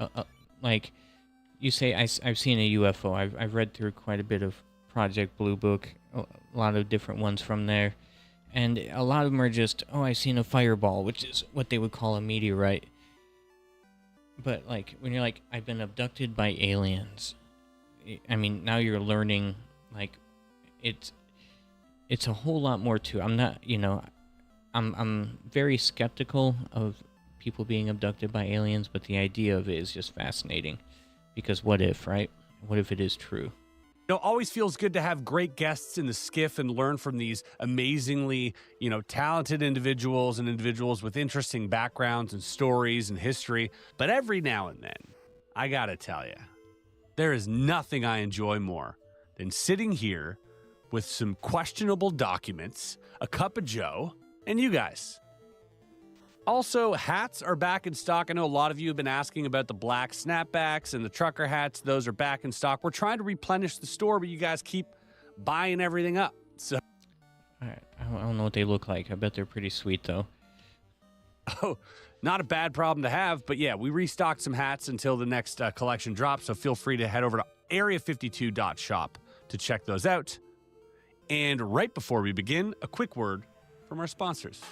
you say, I've seen a UFO. I've read through quite a bit of Project Blue Book, a lot of different ones from there. And a lot of them are just, I seen a fireball, which is what they would call a meteorite. But, when you're like, I've been abducted by aliens, I mean, now you're learning, it's a whole lot more to it. I'm not, I'm very skeptical of people being abducted by aliens, but the idea of it is just fascinating. Because what if, right? What if it is true? Always feels good to have great guests in the skiff and learn from these amazingly, talented individuals and individuals with interesting backgrounds and stories and history. But every now and then, I gotta tell you, there is nothing I enjoy more than sitting here with some questionable documents, a cup of joe, and you guys. Also, hats are back in stock. I know a lot of you have been asking about the black snapbacks and the trucker hats. Those are back in stock. We're trying to replenish the store, but you guys keep buying everything up. So, I don't know what they look like. I bet they're pretty sweet, though. Oh, not a bad problem to have. But yeah, we restocked some hats until the next collection drops. So feel free to head over to area52.shop to check those out. And right before we begin, a quick word from our sponsors.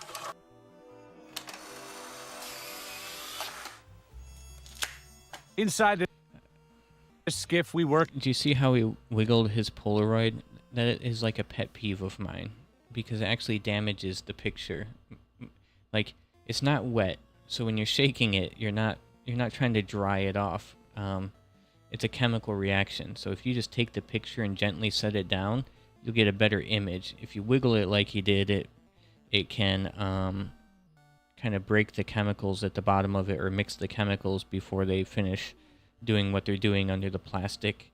Inside the skiff we work. Do you see how he wiggled his Polaroid? That is like a pet peeve of mine, because it actually damages the picture. It's not wet, so when you're shaking it, you're not trying to dry it off. It's a chemical reaction. So if you just take the picture and gently set it down, you'll get a better image. If you wiggle it like he did, it can kind of break the chemicals at the bottom of it, or mix the chemicals before they finish doing what they're doing under the plastic,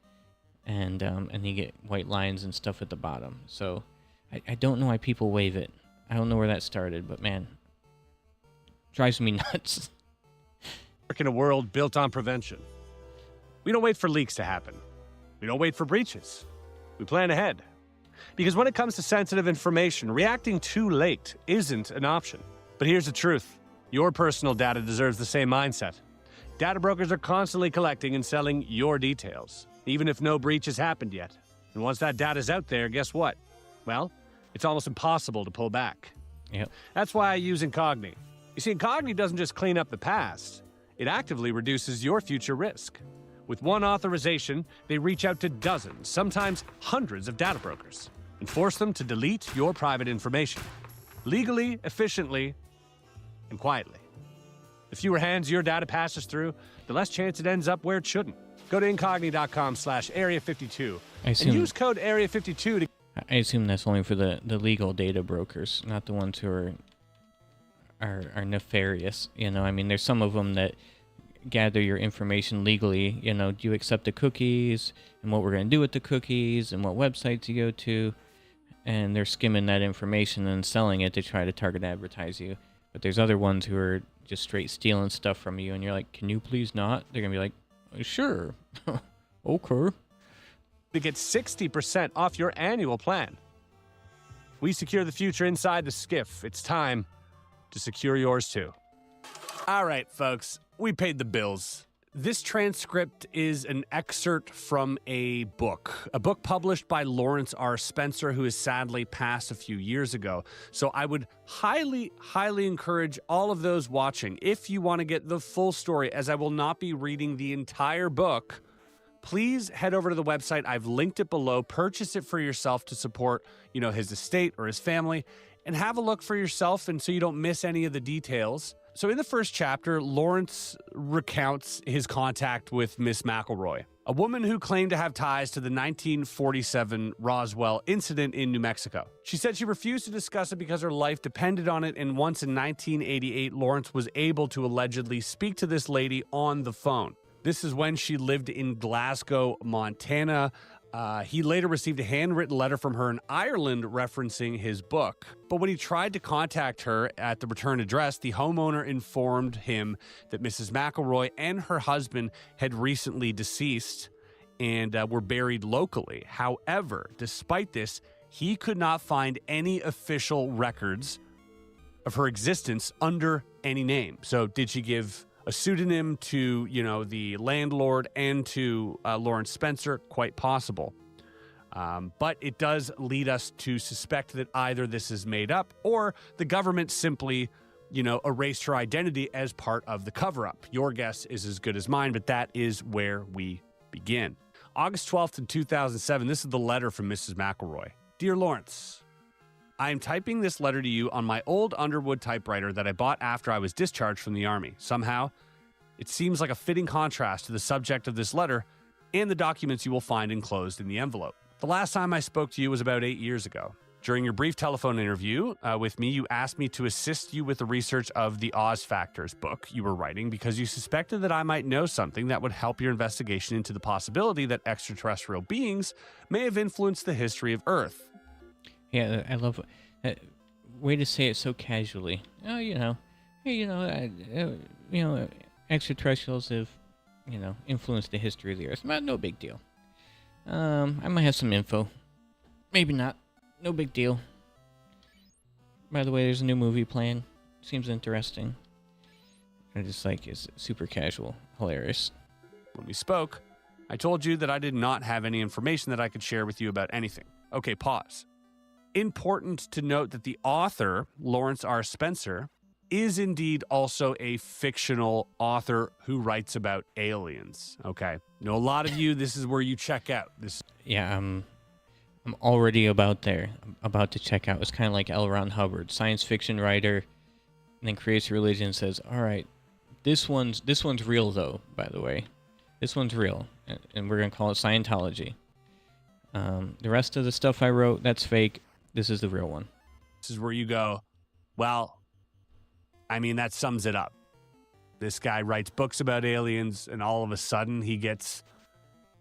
and you get white lines and stuff at the bottom. So I don't know why people wave it. I don't know where that started, but man, drives me nuts. Work in a world built on prevention. We don't wait for leaks to happen. We don't wait for breaches. We plan ahead. Because when it comes to sensitive information, reacting too late isn't an option. But here's the truth. Your personal data deserves the same mindset. Data brokers are constantly collecting and selling your details, even if no breach has happened yet. And once that data's out there, guess what? Well, it's almost impossible to pull back. Yep. That's why I use Incogni. You see, Incogni doesn't just clean up the past, it actively reduces your future risk. With one authorization, they reach out to dozens, sometimes hundreds of data brokers, and force them to delete your private information. Legally, efficiently, and quietly. The fewer hands your data passes through, the less chance it ends up where it shouldn't. Go to incogni.com/area52 and use code area52 to... I assume that's only for the legal data brokers, not the ones who are nefarious. You know, I mean, there's some of them that gather your information legally. You know, do you accept the cookies and what we're going to do with the cookies and what websites you go to, and they're skimming that information and selling it to try to target advertise you. But there's other ones who are just straight stealing stuff from you, and you're like, can you please not? They're going to be like, sure. Okay. To get 60% off your annual plan. We secure the future inside the skiff. It's time to secure yours too. All right, folks, we paid the bills. This transcript is an excerpt from a book published by Lawrence R. Spencer, who has sadly passed a few years ago. So I would highly, highly encourage all of those watching, if you want to get the full story, as I will not be reading the entire book, please head over to the website. I've linked it below. Purchase it for yourself to support, his estate or his family, and have a look for yourself, and so you don't miss any of the details. So in the first chapter, Lawrence recounts his contact with Miss McElroy, a woman who claimed to have ties to the 1947 Roswell incident in New Mexico. She said she refused to discuss it because her life depended on it, and once in 1988, Lawrence was able to allegedly speak to this lady on the phone. This is when she lived in Glasgow, Montana. He later received a handwritten letter from her in Ireland referencing his book. But when he tried to contact her at the return address, the homeowner informed him that Mrs. McElroy and her husband had recently deceased and were buried locally. However, despite this, he could not find any official records of her existence under any name. So did she give a pseudonym to, the landlord and to Lawrence Spencer? Quite possible. But it does lead us to suspect that either this is made up or the government simply, erased her identity as part of the cover-up. Your guess is as good as mine, but that is where we begin. August 12th in 2007, this is the letter from Mrs. McElroy. Dear Lawrence, I am typing this letter to you on my old Underwood typewriter that I bought after I was discharged from the Army. Somehow, it seems like a fitting contrast to the subject of this letter and the documents you will find enclosed in the envelope. The last time I spoke to you was about 8 years ago. During your brief telephone interview with me, you asked me to assist you with the research of the Oz Factors book you were writing because you suspected that I might know something that would help your investigation into the possibility that extraterrestrial beings may have influenced the history of Earth. Yeah, I love way to say it so casually. Oh, extraterrestrials have, influenced the history of the Earth. No big deal. I might have some info. Maybe not. No big deal. By the way, there's a new movie playing. Seems interesting. I just it's super casual. Hilarious. When we spoke, I told you that I did not have any information that I could share with you about anything. Okay, pause. Important to note that the author, Lawrence R. Spencer, is indeed also a fictional author who writes about aliens. Okay. A lot of you, this is where you check out. Yeah, I'm already about there. I'm about to check out. It's kind of like L. Ron Hubbard, science fiction writer, and then creates a religion and says, all right, this one's real though, by the way. This one's real, and we're going to call it Scientology. The rest of the stuff I wrote, that's fake. This is the real one. This is where you go, well, that sums it up. This guy writes books about aliens, and all of a sudden he gets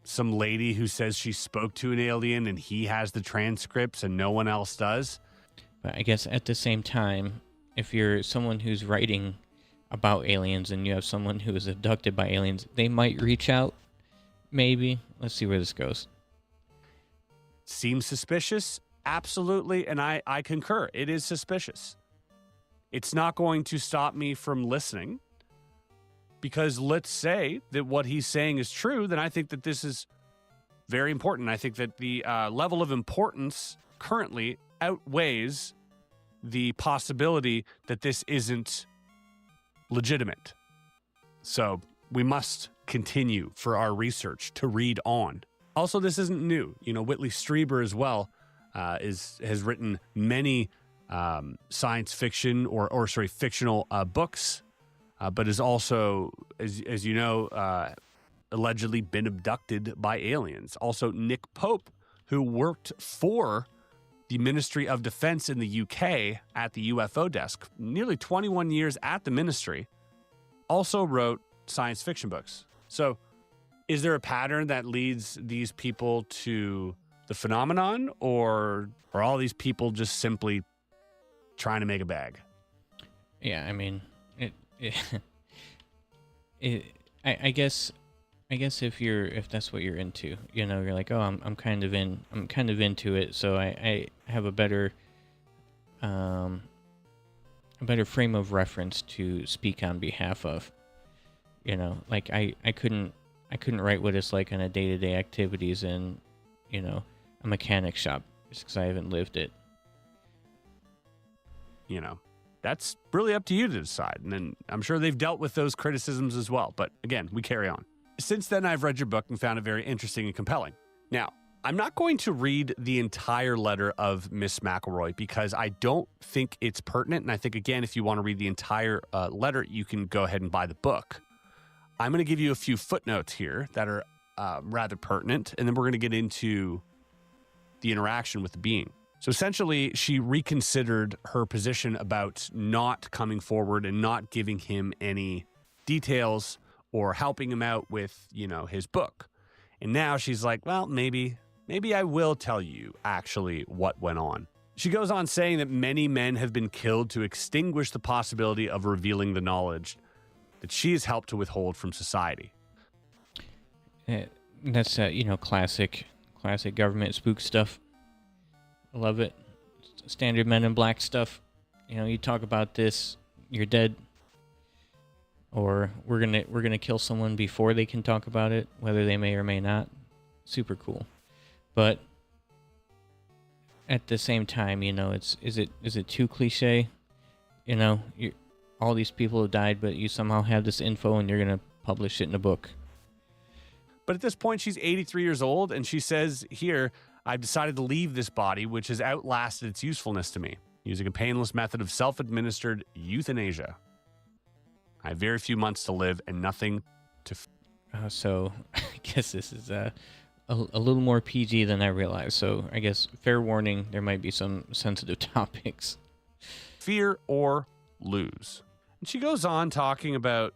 some lady who says she spoke to an alien, and he has the transcripts and no one else does. But I guess at the same time, if you're someone who's writing about aliens and you have someone who is abducted by aliens, they might reach out. Maybe. Let's see where this goes. Seems suspicious? Absolutely, and I concur. It is suspicious. It's not going to stop me from listening, because let's say that what he's saying is true, then I think that this is very important. I think that the level of importance currently outweighs the possibility that this isn't legitimate. So we must continue for our research to read on. Also, this isn't new. Whitley Strieber as well has written many science fiction or fictional books, but is also, as you know, allegedly been abducted by aliens. Also, Nick Pope, who worked for the Ministry of Defense in the UK at the UFO desk, nearly 21 years at the ministry, also wrote science fiction books. So is there a pattern that leads these people to the phenomenon, or are all these people just simply trying to make a bag? Yeah, I mean, I guess if that's what you're into, you're like, oh, I'm kind of into it, so I have a better frame of reference to speak on behalf of. Like I couldn't write what it's like on a day-to-day activities in, a mechanic shop, just because I haven't lived it. That's really up to you to decide. And then I'm sure they've dealt with those criticisms as well. But again, we carry on. Since then, I've read your book and found it very interesting and compelling. Now, I'm not going to read the entire letter of Miss McElroy because I don't think it's pertinent. And I think, again, if you want to read the entire letter, you can go ahead and buy the book. I'm going to give you a few footnotes here that are rather pertinent, and then we're going to get into the interaction with the being. So essentially, she reconsidered her position about not coming forward and not giving him any details or helping him out with, his book. And now she's like, well, maybe I will tell you actually what went on. She goes on saying that many men have been killed to extinguish the possibility of revealing the knowledge that she has helped to withhold from society. That's classic government spook stuff. I love it. Standard Men in Black stuff. You talk about this, you're dead. Or we're gonna kill someone before they can talk about it, whether they may or may not. Super cool. But at the same time, is it too cliche? All these people have died, but you somehow have this info and you're gonna publish it in a book. But at this point, she's 83 years old, and she says here, I've decided to leave this body, which has outlasted its usefulness to me, using a painless method of self-administered euthanasia. I have very few months to live and nothing to... So I guess this is a little more PG than I realized. So I guess fair warning, there might be some sensitive topics. Fear or lose. And she goes on talking about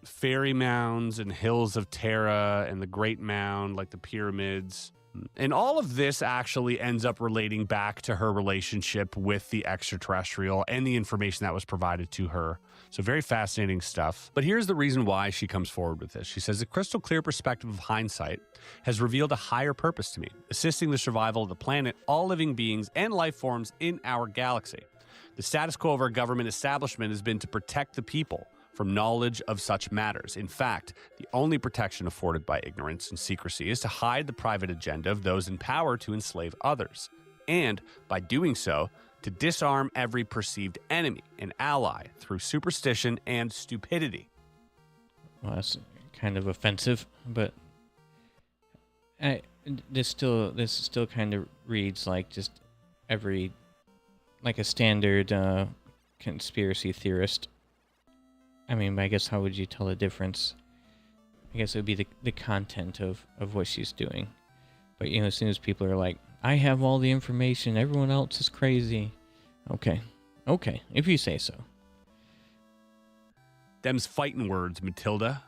fairy mounds and hills of Terra and the Great Mound, like the pyramids. And all of this actually ends up relating back to her relationship with the extraterrestrial and the information that was provided to her. So very fascinating stuff. But here's the reason why she comes forward with this. She says, the crystal clear perspective of hindsight has revealed a higher purpose to me, assisting the survival of the planet, all living beings, and life forms in our galaxy. The status quo of our government establishment has been to protect the people from knowledge of such matters. In fact, the only protection afforded by ignorance and secrecy is to hide the private agenda of those in power to enslave others, and by doing so, to disarm every perceived enemy and ally through superstition and stupidity. Well, that's kind of offensive, but this still kind of reads like just like a standard conspiracy theorist. I mean, I guess how would you tell the difference? I guess it would be the content of what she's doing. But, as soon as people are like, I have all the information, everyone else is crazy. Okay, if you say so. Them's fighting words, Matilda.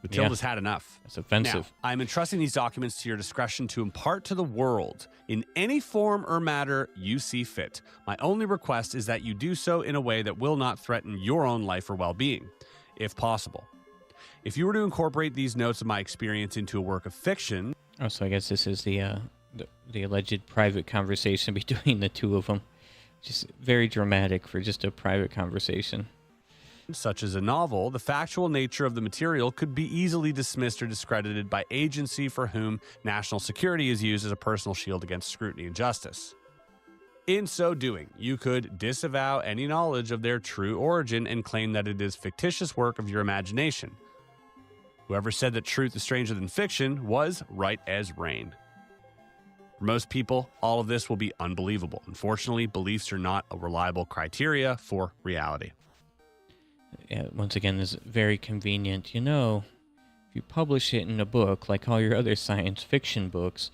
Matilda's had enough. That's offensive. Now, I'm entrusting these documents to your discretion to impart to the world in any form or matter you see fit. My only request is that you do so in a way that will not threaten your own life or well-being, if possible. If you were to incorporate these notes of my experience into a work of fiction... Oh, so I guess this is the alleged private conversation between the two of them. Just very dramatic for just a private conversation. such as a novel, the factual nature of the material could be easily dismissed or discredited by agency for whom national security is used as a personal shield against scrutiny and justice. In so doing, you could disavow any knowledge of their true origin and claim that it is fictitious work of your imagination. Whoever said that truth is stranger than fiction was right as rain. For most people, all of this will be unbelievable. Unfortunately, beliefs are not a reliable criteria for reality. Yeah, once again, this is very convenient. You know, if you publish it in a book, like all your other science fiction books,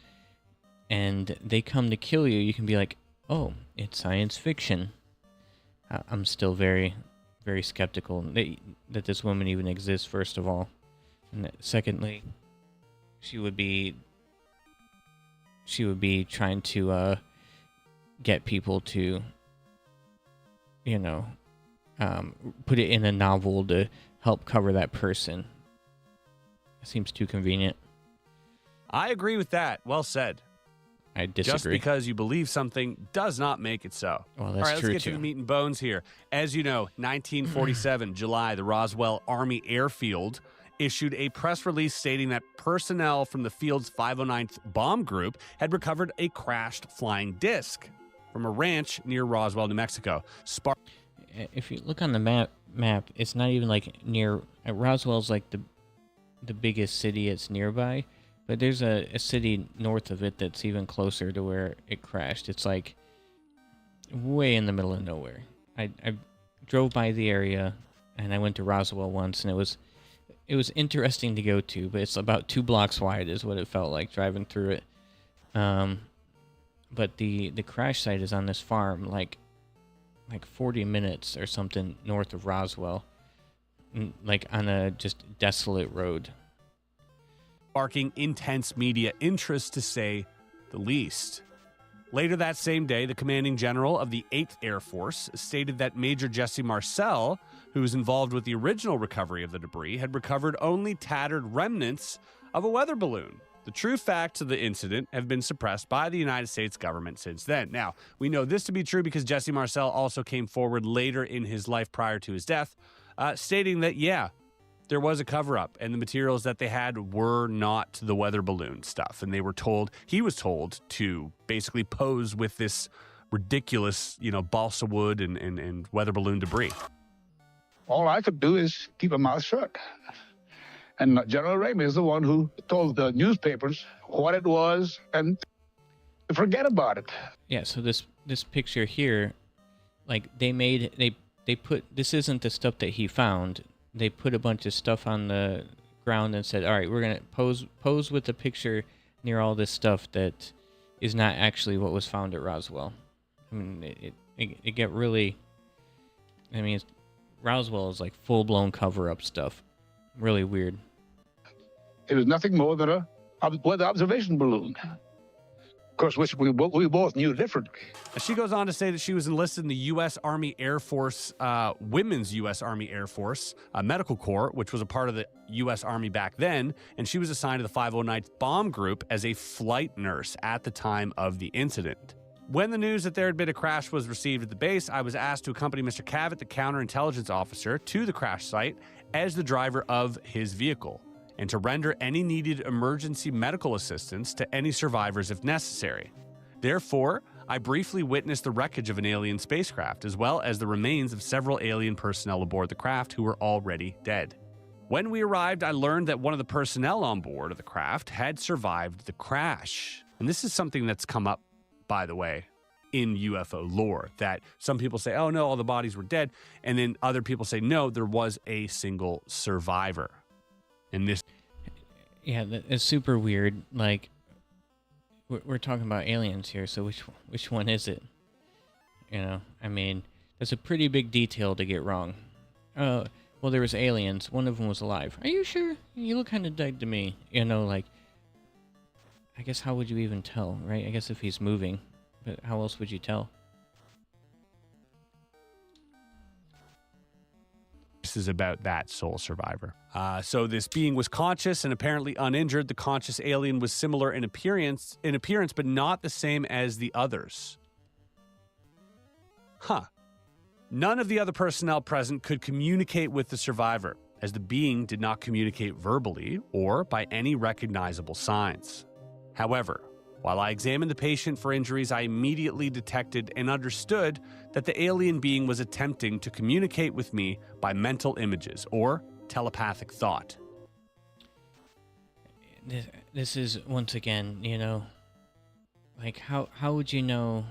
and they come to kill you, you can be like, oh, it's science fiction. I'm still very, very skeptical that this woman even exists, first of all. And secondly, she would be trying to get people to, you know, put it in a novel to help cover that person. It seems too convenient. I agree with that. Well said. I disagree. Just because you believe something does not make it so. Well, that's All right, let's true get too. to the meat and bones here. As you know, 1947, July, the Roswell Army Airfield issued a press release stating that personnel from the field's 509th Bomb Group had recovered a crashed flying disc from a ranch near Roswell, New Mexico. If you look on the map, it's not even like near. Roswell's like the biggest city it's nearby, but there's a city north of it that's even closer to where it crashed. It's like way in the middle of nowhere. I drove by the area, and I went to Roswell once, and it was interesting to go to, but it's about 2 blocks wide is what it felt like driving through it. But the crash site is on this farm, like 40 minutes or something north of Roswell, like on a just desolate road. Sparking intense media interest, to say the least. Later that same day, the commanding general of the 8th Air Force stated that Major Jesse Marcel, who was involved with the original recovery of the debris, had recovered only tattered remnants of a weather balloon. The true facts of the incident have been suppressed by the United States government since then. Now, we know this to be true because Jesse Marcel also came forward later in his life prior to his death, stating that, yeah, there was a cover-up, and the materials that they had were not the weather balloon stuff. And he was told to basically pose with this ridiculous, balsa wood and weather balloon debris. All I could do is keep a mouth shut. And General Ramey is the one who told the newspapers what it was and forget about it. Yeah, so this picture here, like they put, this isn't the stuff that he found. They put a bunch of stuff on the ground and said, all right, we're going to pose with the picture near all this stuff that is not actually what was found at Roswell. I mean, it get really, Roswell is like full-blown cover-up stuff. Really weird. It was nothing more than a weather observation balloon. Of course, which we both knew differently. She goes on to say that she was enlisted in the U.S. Army Air Force, Women's U.S. Army Air Force Medical Corps, which was a part of the U.S. Army back then, and she was assigned to the 509th Bomb Group as a flight nurse at the time of the incident. When the news that there had been a crash was received at the base, I was asked to accompany Mr. Cavett, the counterintelligence officer, to the crash site as the driver of his vehicle, and to render any needed emergency medical assistance to any survivors if necessary. Therefore, I briefly witnessed the wreckage of an alien spacecraft, as well as the remains of several alien personnel aboard the craft who were already dead. When we arrived, I learned that one of the personnel on board of the craft had survived the crash. And this is something that's come up, by the way, in UFO lore, that some people say, oh no, all the bodies were dead, and then other people say, no, there was a single survivor. And this... Yeah, it's super weird. Like, we're talking about aliens here, so which one is it? That's a pretty big detail to get wrong. Well, there was aliens. One of them was alive. Are you sure? You look kind of dead to me. I guess how would you even tell, right? I guess if he's moving, but how else would you tell? This is about that sole survivor. So this being was conscious and apparently uninjured. The conscious alien was similar in appearance, but not the same as the others. Huh. None of the other personnel present could communicate with the survivor, as the being did not communicate verbally or by any recognizable signs. However, while I examined the patient for injuries, I immediately detected and understood that the alien being was attempting to communicate with me by mental images or telepathic thought. This is, once again, you know, like, how would you know?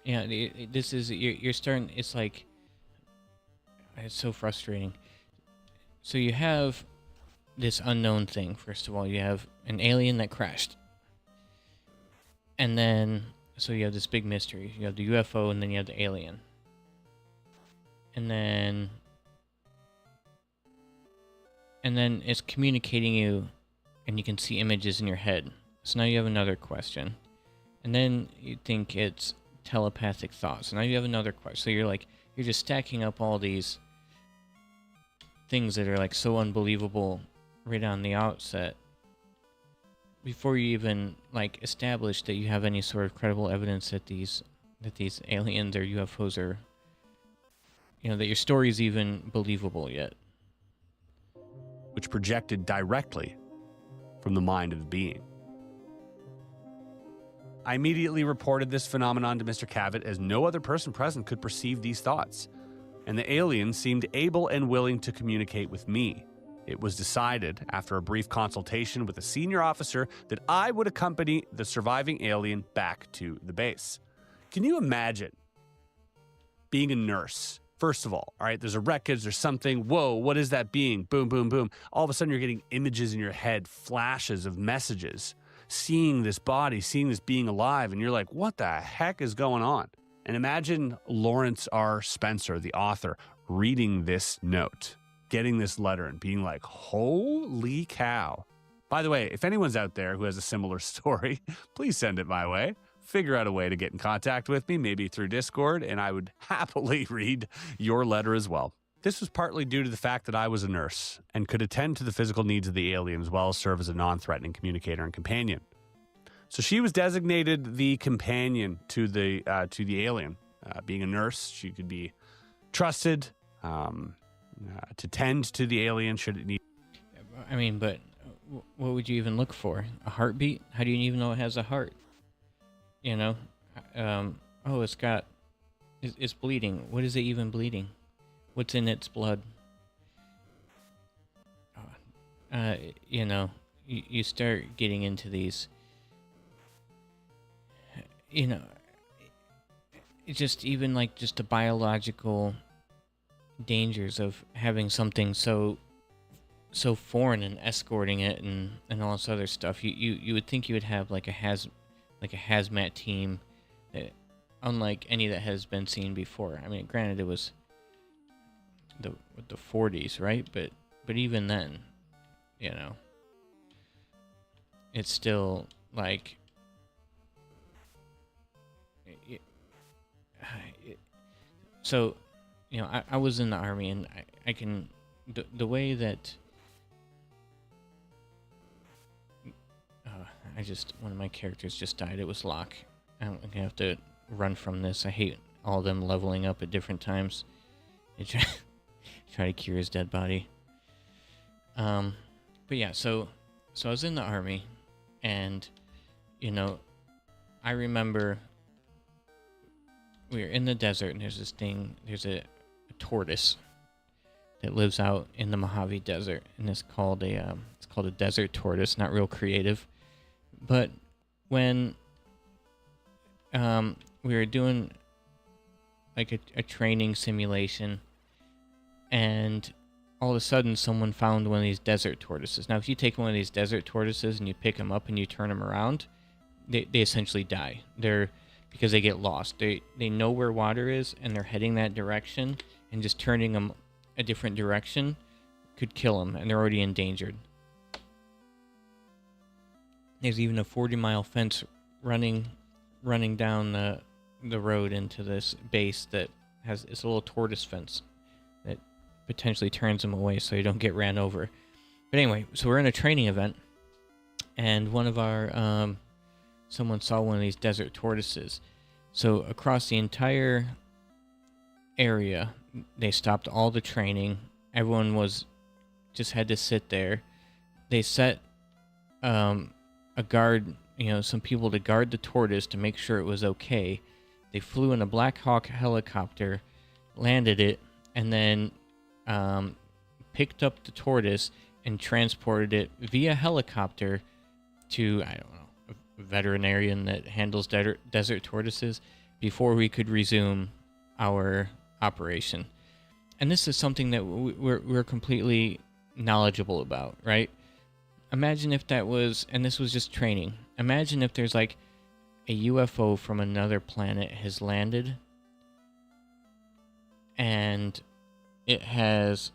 Yeah, this is, you're starting, it's like, it's so frustrating. So you have this unknown thing. First of all, you have an alien that crashed. And then, so you have this big mystery. You have the UFO, and then you have the alien. And then it's communicating you, and you can see images in your head. So now you have another question. And then you think it's telepathic thoughts. So now you have another question. So you're just stacking up all these things that are like so unbelievable right on the outset before you even like establish that you have any sort of credible evidence that these aliens or UFOs are, you know, that your story is even believable yet. Which projected directly from the mind of the being. I immediately reported this phenomenon to Mr. Cavett, as no other person present could perceive these thoughts, and the alien seemed able and willing to communicate with me. It was decided, after a brief consultation with a senior officer, that I would accompany the surviving alien back to the base. Can you imagine being a nurse? First of all right, there's a wreckage, there's something, whoa, what is that being? Boom, boom, boom. All of a sudden you're getting images in your head, flashes of messages, seeing this body, seeing this being alive, and you're like, what the heck is going on? And imagine Lawrence R. Spencer, the author, reading this note, getting this letter and being like, holy cow. By the way, if anyone's out there who has a similar story, please send it my way. Figure out a way to get in contact with me, maybe through Discord, and I would happily read your letter as well. This was partly due to the fact that I was a nurse and could attend to the physical needs of the alien as well as serve as a non-threatening communicator and companion. So she was designated the companion to the alien. Being a nurse, she could be trusted to tend to the alien should it need. I mean, but what would you even look for? A heartbeat? How do you even know it has a heart? You know? Oh, it's bleeding. What is it even bleeding? What's in its blood? You know, you start getting into these, you know, it's just even like just the biological dangers of having something so foreign and escorting it and all this other stuff. You would think you would have like a hazmat team that, unlike any that has been seen before. I mean, granted, it was the 40s, right? But even then, you know, it's still like so, you know, I was in the Army, and I can the way that one of my characters just died. It was Locke. I'm gonna have to run from this. I hate all of them leveling up at different times. They try to cure his dead body. But yeah, so I was in the Army, and you know, I remember we were in the desert, and there's a tortoise that lives out in the Mojave Desert, and it's called a desert tortoise. Not real creative, but when we were doing like a training simulation, and all of a sudden someone found one of these desert tortoises. Now, if you take one of these desert tortoises and you pick them up and you turn them around, they essentially die. Because they get lost. They know where water is, and they're heading that direction, and just turning them a different direction could kill them, and they're already endangered. There's even a 40-mile fence running down the road into this base that has this little tortoise fence that potentially turns them away so you don't get ran over. But anyway, so we're in a training event, and one of our someone saw one of these desert tortoises. So across the entire area, they stopped all the training. Everyone was just had to sit there. They set a guard, some people to guard the tortoise to make sure it was okay. They flew in a Black Hawk helicopter, landed it, and then picked up the tortoise and transported it via helicopter to, I don't know, a veterinarian that handles desert tortoises before we could resume our operation. And this is something that we're completely knowledgeable about, right? Imagine if that was, and this was just training. Imagine if there's like a UFO from another planet has landed and it has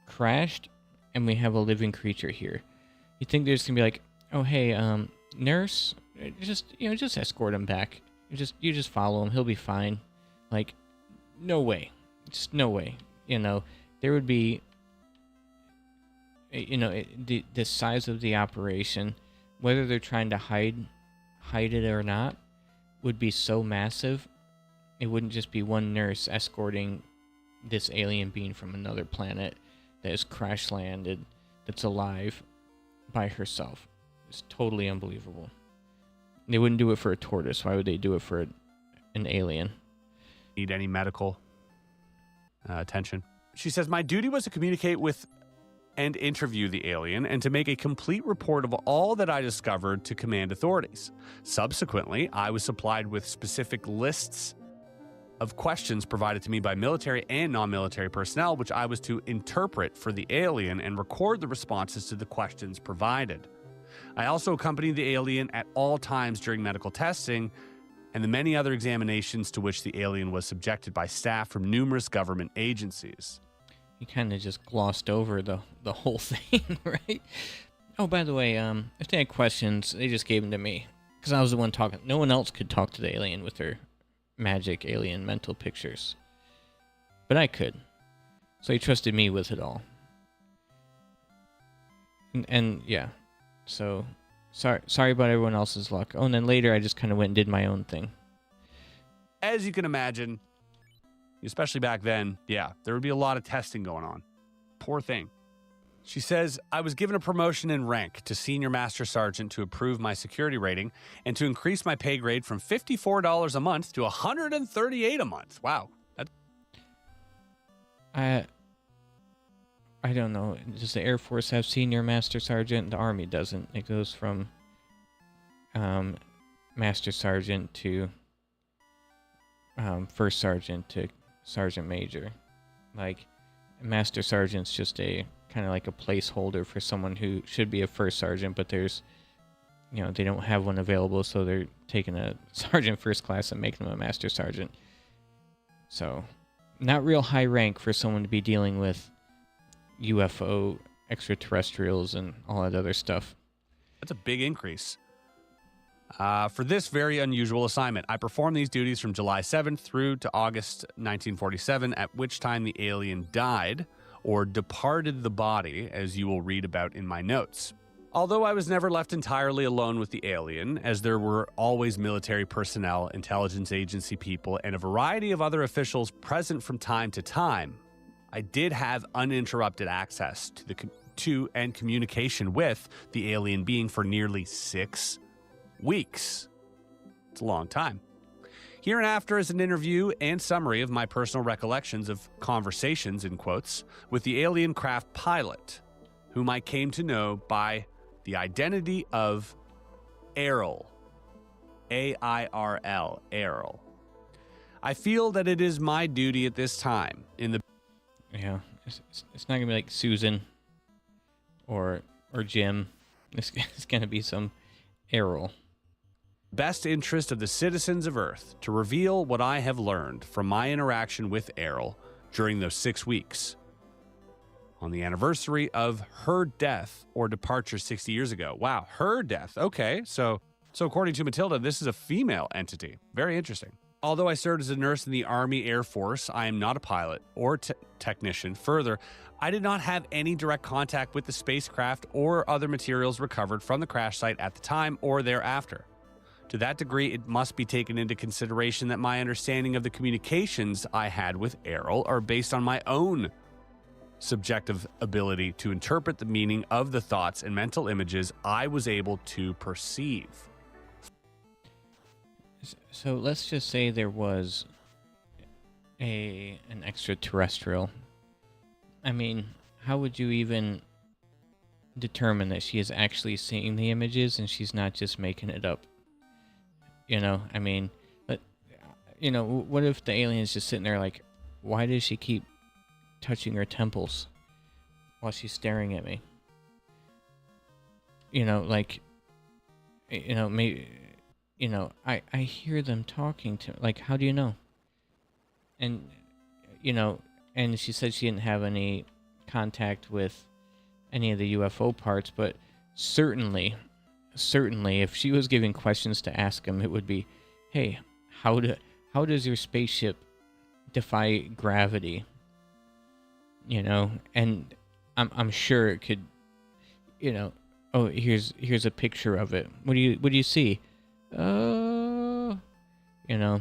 crashed and we have a living creature here. You think there's gonna be like, oh hey, nurse, just escort him back. You just follow him. He'll be fine. Like, no way. Just no way. There would be, the size of the operation, whether they're trying to hide it or not, would be so massive. It wouldn't just be one nurse escorting this alien being from another planet that has crash landed, that's alive by herself. It's totally unbelievable. They wouldn't do it for a tortoise. Why would they do it for an alien? Need any medical attention? She says, my duty was to communicate with and interview the alien and to make a complete report of all that I discovered to command authorities. Subsequently, I was supplied with specific lists of questions provided to me by military and non-military personnel, which I was to interpret for the alien and record the responses to the questions provided. I also accompanied the alien at all times during medical testing and the many other examinations to which the alien was subjected by staff from numerous government agencies. You kind of just glossed over the whole thing, right? Oh, by the way, if they had questions, they just gave them to me because I was the one talking. No one else could talk to the alien with their magic alien mental pictures, but I could. So he trusted me with it all. And yeah, so sorry about everyone else's luck. Oh, and then later I just kind of went and did my own thing. As you can imagine, especially back then, yeah, there would be a lot of testing going on. Poor thing. She says, I was given a promotion in rank to Senior Master Sergeant to improve my security rating and to increase my pay grade from $54 a month to $138 a month. Wow. I don't know. Does the Air Force have Senior Master Sergeant? The Army doesn't. It goes from Master Sergeant to First Sergeant to Sergeant Major. Like, Master Sergeant's just a kind of like a placeholder for someone who should be a First Sergeant, but there's, they don't have one available, so they're taking a Sergeant First Class and making them a Master Sergeant. So, not real high rank for someone to be dealing with UFO, extraterrestrials, and all that other stuff. That's a big increase. For this very unusual assignment, I performed these duties from July 7th through to August 1947, at which time the alien died or departed the body, as you will read about in my notes. Although I was never left entirely alone with the alien, as there were always military personnel, intelligence agency people, and a variety of other officials present from time to time, I did have uninterrupted access to and communication with the alien being for nearly 6 weeks. It's a long time. Hereinafter is an interview and summary of my personal recollections of conversations, in quotes, with the alien craft pilot, whom I came to know by the identity of Airl. A-I-R-L, Airl. I feel that it is my duty at this time in the... Yeah, it's not going to be like Susan or Jim. It's going to be some Airl. Best interest of the citizens of Earth to reveal what I have learned from my interaction with Airl during those 6 weeks. On the anniversary of her death or departure 60 years ago. Wow, her death. Okay, so according to Matilda, this is a female entity. Very interesting. Although I served as a nurse in the Army Air Force, I am not a pilot or technician. Further, I did not have any direct contact with the spacecraft or other materials recovered from the crash site at the time or thereafter. To that degree, it must be taken into consideration that my understanding of the communications I had with Errol are based on my own subjective ability to interpret the meaning of the thoughts and mental images I was able to perceive. So let's just say there was an extraterrestrial. I mean, how would you even determine that she is actually seeing the images and she's not just making it up? You know, I mean, but, you know, what if the alien is just sitting there like, why does she keep touching her temples while she's staring at me? You know, like, you know, maybe, you know, I hear them talking to, like, how do you know? And, you know, and she said she didn't have any contact with any of the UFO parts, but certainly if she was giving questions to ask him, it would be, hey, how does your spaceship defy gravity? You know, and I'm sure it could, you know, oh, here's a picture of it. What do you see? You know,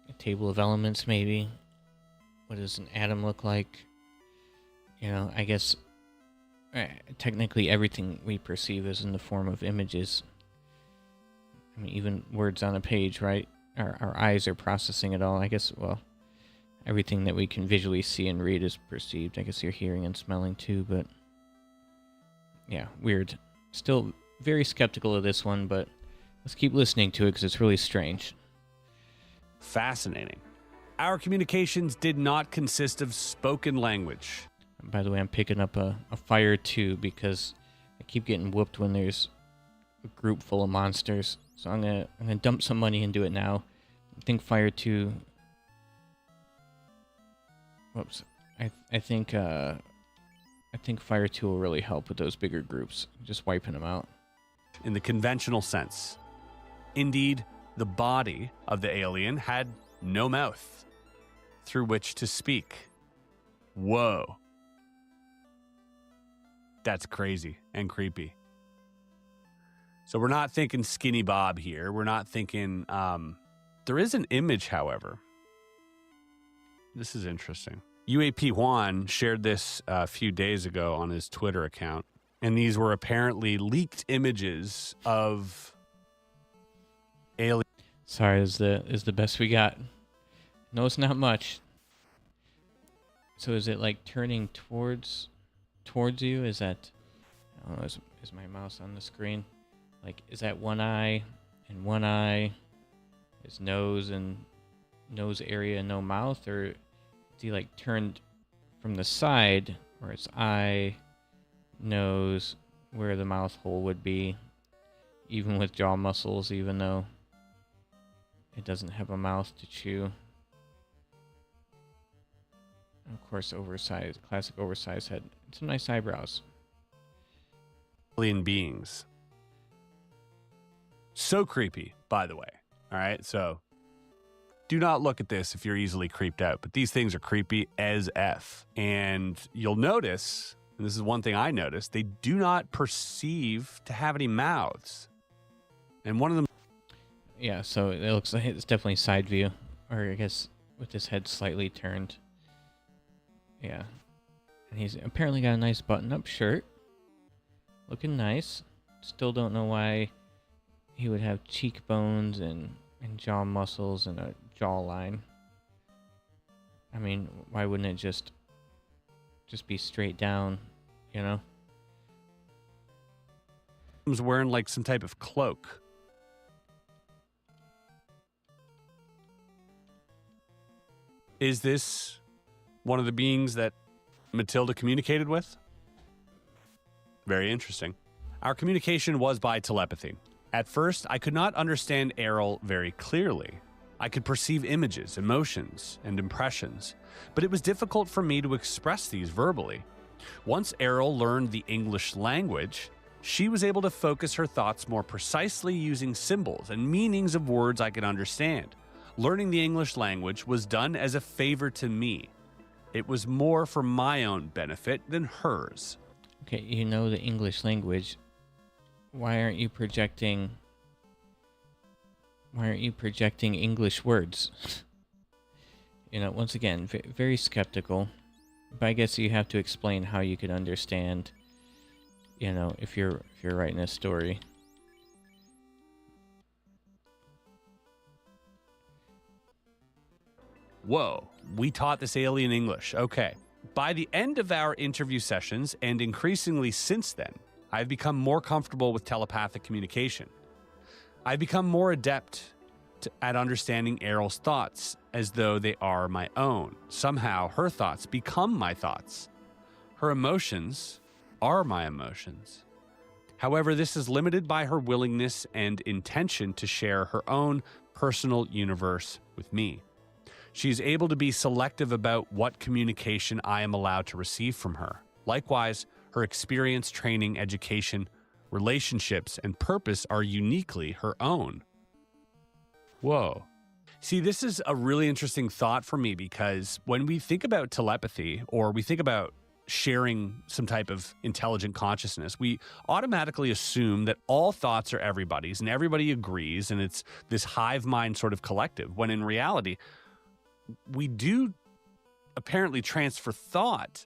a table of elements maybe. What does an atom look like? You know, I guess technically everything we perceive is in the form of images. I mean, even words on a page, right? Our eyes are processing it all. I guess, well, everything that we can visually see and read is perceived. I guess you're hearing and smelling too, but yeah, weird. Still very skeptical of this one, but let's keep listening to it because it's really strange. Fascinating. Our communications did not consist of spoken language. By the way, I'm picking up a fire too because I keep getting whooped when there's a group full of monsters. So I'm gonna dump some money into it now. I think fire 2. Whoops. I think fire 2 will really help with those bigger groups, just wiping them out. In the conventional sense, indeed, the body of the alien had no mouth through which to speak. Whoa. That's crazy and creepy. So we're not thinking Skinny Bob here. We're not thinking... there is an image, however. This is interesting. UAP Juan shared this a few days ago on his Twitter account. And these were apparently leaked images of alien... Sorry, is the best we got. No, it's not much. So is it like turning towards you? Is that... I don't know, is my mouse on the screen? Like, is that one eye and one eye? Is nose and nose area, no mouth? Or is he like turned from the side where it's eye, nose, where the mouth hole would be, even with jaw muscles, even though it doesn't have a mouth to chew? And of course, oversized, classic oversized head. Some nice eyebrows. Alien beings. So creepy, by the way. All right, so do not look at this if you're easily creeped out, but these things are creepy as F. And you'll notice, and this is one thing I noticed, they do not perceive to have any mouths. And one of them... Yeah, so it looks like it's definitely side view, or I guess with his head slightly turned. Yeah. And he's apparently got a nice button-up shirt. Looking nice. Still don't know why he would have cheekbones and jaw muscles and a jawline. I mean, why wouldn't it just be straight down, you know? He's wearing like some type of cloak. Is this one of the beings that Matilda communicated with? Very interesting. Our communication was by telepathy. At first, I could not understand Errol very clearly. I could perceive images, emotions, and impressions, but it was difficult for me to express these verbally. Once Errol learned the English language, she was able to focus her thoughts more precisely using symbols and meanings of words I could understand. Learning the English language was done as a favor to me. It was more for my own benefit than hers. Okay, you know the English language. why aren't you projecting English words? Once again, very skeptical. But I guess you have to explain how you could understand, if you're writing a story. Whoa, we taught this alien English. Okay. By the end of our interview sessions, and increasingly since then, I've become more comfortable with telepathic communication. I've become more adept at understanding Errol's thoughts as though they are my own. Somehow, her thoughts become my thoughts. Her emotions are my emotions. However, this is limited by her willingness and intention to share her own personal universe with me. She is able to be selective about what communication I am allowed to receive from her. Likewise, her experience, training, education, relationships, and purpose are uniquely her own. Whoa. See, this is a really interesting thought for me because when we think about telepathy or we think about sharing some type of intelligent consciousness, we automatically assume that all thoughts are everybody's and everybody agrees and it's this hive mind sort of collective, when in reality, we do apparently transfer thought,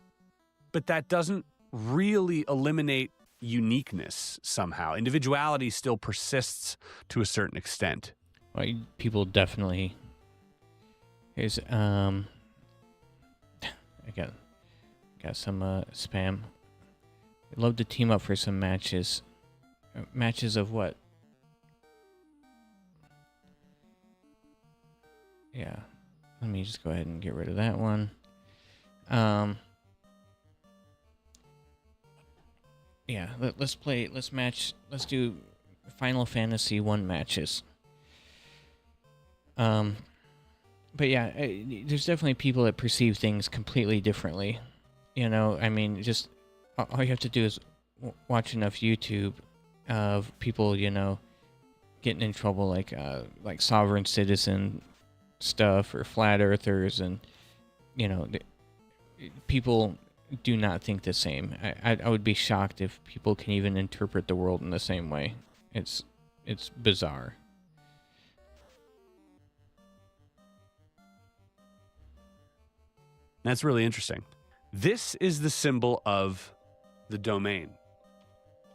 but that doesn't really eliminate uniqueness somehow. Individuality still persists to a certain extent. Well, people definitely. Here's I got some spam. I'd love to team up for some matches. Matches of what? Yeah. Let me just go ahead and get rid of that one. Yeah, let's do Final Fantasy 1 matches. But yeah, there's definitely people that perceive things completely differently. I mean, just all you have to do is watch enough YouTube of people, getting in trouble like sovereign citizen stuff or flat earthers, and people do not think the same. I would be shocked if people can even interpret the world in the same way. It's bizarre. That's really interesting. This is the symbol of the domain.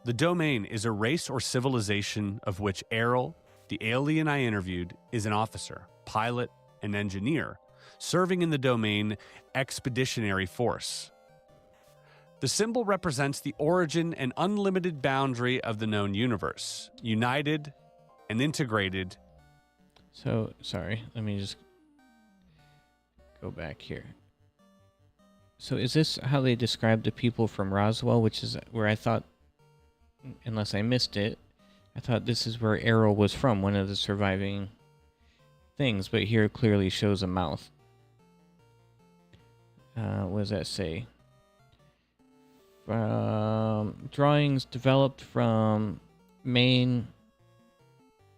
The domain is a race or civilization of which Errol, the alien I interviewed, is an officer, pilot, and engineer, serving in the domain Expeditionary Force. The symbol represents the origin and unlimited boundary of the known universe, united and integrated. So, sorry, let me just go back here. So is this how they describe the people from Roswell, which is where I thought, unless I missed it, I thought this is where Errol was from, one of the surviving things, but here it clearly shows a mouth. What does that say? Drawings developed from main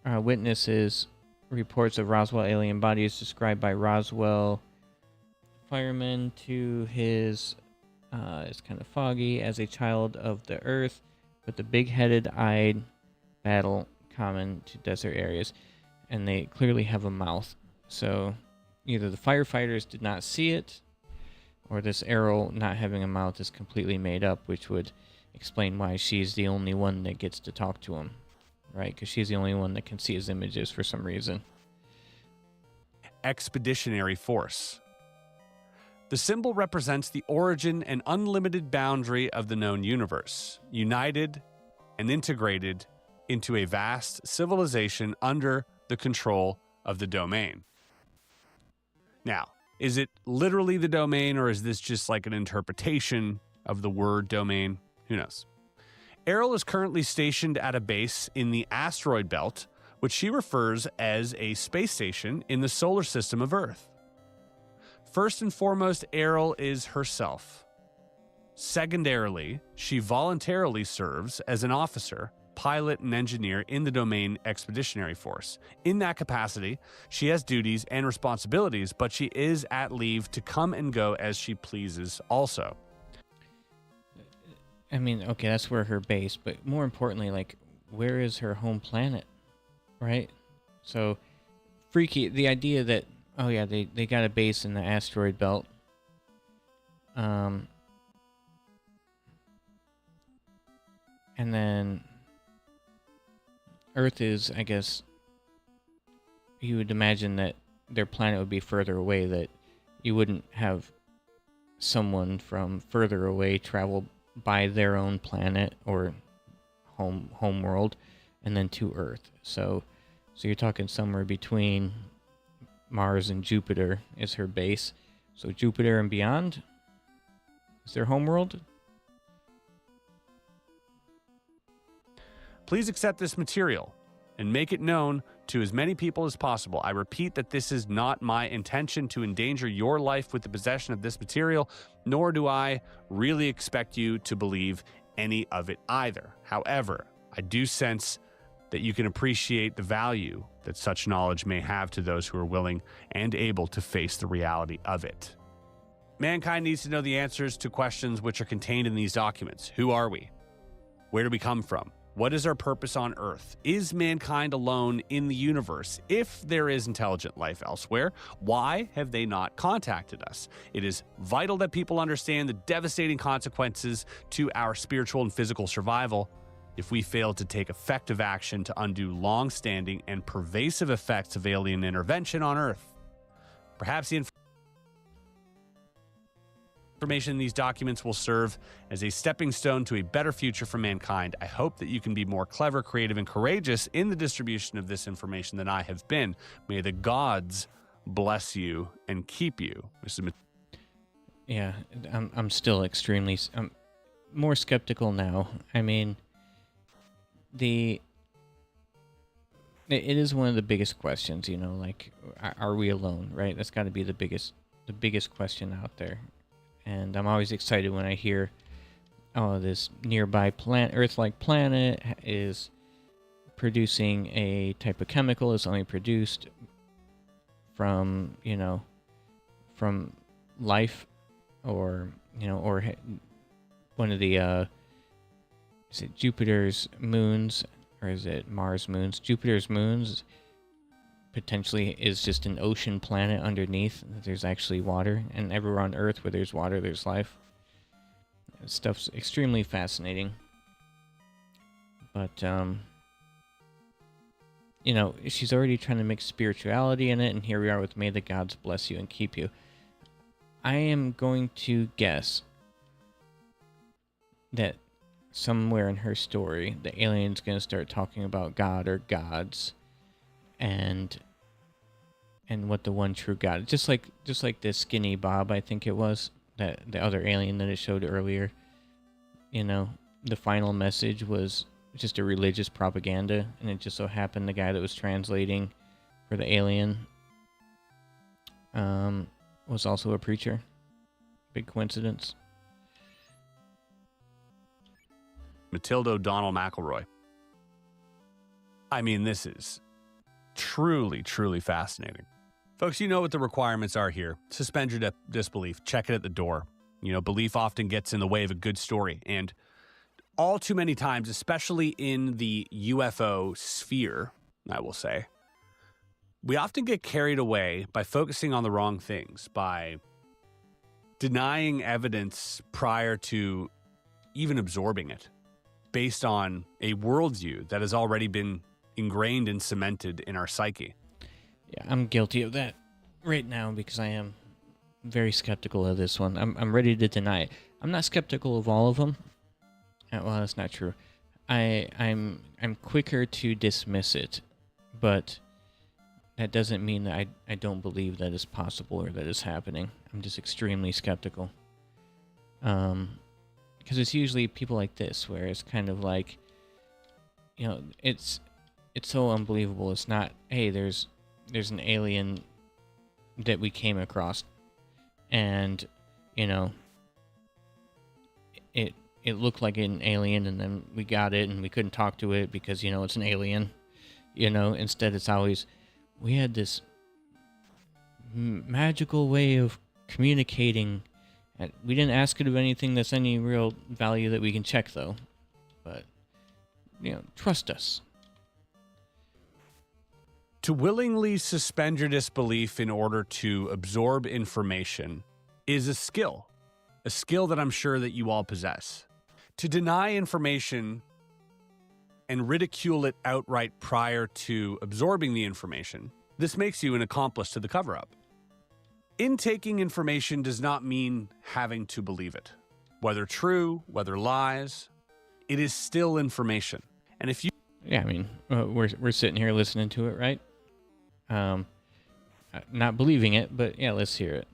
witnesses, reports of Roswell alien bodies described by Roswell fireman to his, it's kind of foggy, as a child of the earth, with the big-headed eyed battle common to desert areas. And they clearly have a mouth. So either the firefighters did not see it, or this Errol not having a mouth is completely made up, which would explain why she's the only one that gets to talk to him, right? Because she's the only one that can see his images for some reason. Expeditionary Force. The symbol represents the origin and unlimited boundary of the known universe, united and integrated into a vast civilization under the control of the domain. Now, is it literally the domain, or is this just like an interpretation of the word domain? Who knows? Errol is currently stationed at a base in the asteroid belt, which she refers as a space station in the solar system of Earth. First and foremost, Errol is herself. Secondarily, she voluntarily serves as an officer, pilot, and engineer in the domain Expeditionary Force. In that capacity, she has duties and responsibilities, but she is at leave to come and go as she pleases also. I mean, okay, that's where her base, but more importantly, where is her home planet, right? So freaky, the idea that, oh yeah, they got a base in the asteroid belt. And then Earth is, I guess, you would imagine that their planet would be further away, that you wouldn't have someone from further away travel by their own planet or home world and then to Earth. So you're talking somewhere between Mars and Jupiter is her base. So Jupiter and beyond is their homeworld. Please accept this material and make it known to as many people as possible. I repeat that this is not my intention to endanger your life with the possession of this material, nor do I really expect you to believe any of it either. However, I do sense that you can appreciate the value that such knowledge may have to those who are willing and able to face the reality of it. Mankind needs to know the answers to questions which are contained in these documents. Who are we? Where do we come from? What is our purpose on Earth? Is mankind alone in the universe? If there is intelligent life elsewhere, why have they not contacted us? It is vital that people understand the devastating consequences to our spiritual and physical survival if we fail to take effective action to undo long-standing and pervasive effects of alien intervention on Earth. Perhaps the information in these documents will serve as a stepping stone to a better future for mankind. I hope that you can be more clever, creative, and courageous in the distribution of this information than I have been. May the gods bless you and keep you. Yeah, I'm still extremely... I'm more skeptical now. I mean, it is one of the biggest questions, you know, like, are we alone, right? That's got to be the biggest question out there. And I'm always excited when I hear, oh, this nearby Earth-like planet is producing a type of chemical that's only produced from, you know, from life, or, you know, or one of the, is it Jupiter's moons, or is it Mars moons? Jupiter's moons potentially is just an ocean planet underneath. There's actually water, and everywhere on Earth where there's water, there's life. Stuff's extremely fascinating. But, you know, she's already trying to mix spirituality in it, and here we are with may the gods bless you and keep you. I am going to guess that somewhere in her story, the alien's going to start talking about God or gods, and what the one true God, just like this Skinny Bob, I think it was, that the other alien that it showed earlier. You know, the final message was just a religious propaganda, and it just so happened the guy that was translating for the alien was also a preacher. Big coincidence. Matilda O'Donnell McElroy. I mean, this is truly, truly fascinating. Folks, you know what the requirements are here. Suspend your disbelief. Check it at the door. You know, belief often gets in the way of a good story. And all too many times, especially in the UFO sphere, I will say, we often get carried away by focusing on the wrong things, by denying evidence prior to even absorbing it, based on a worldview that has already been ingrained and cemented in our psyche. Yeah, I'm guilty of that right now because I am very skeptical of this one. I'm ready to deny it. I'm not skeptical of all of them. Well, that's not true. I'm quicker to dismiss it, but that doesn't mean that I don't believe that it's possible or that it's happening. I'm just extremely skeptical. Because it's usually people like this where it's kind of like, you know, it's so unbelievable. It's not, hey, there's an alien that we came across, and, you know, it looked like an alien, and then we got it, and we couldn't talk to it because, you know, it's an alien. You know, instead it's always, we had this magical way of communicating. We didn't ask it of anything that's any real value that we can check, though. But trust us. To willingly suspend your disbelief in order to absorb information is a skill that I'm sure that you all possess. To deny information and ridicule it outright prior to absorbing the information, this makes you an accomplice to the cover-up. Intaking information does not mean having to believe it. Whether true, whether lies, it is still information. And if you... Yeah, I mean, we're sitting here listening to it, right? Not believing it, but yeah, let's hear it.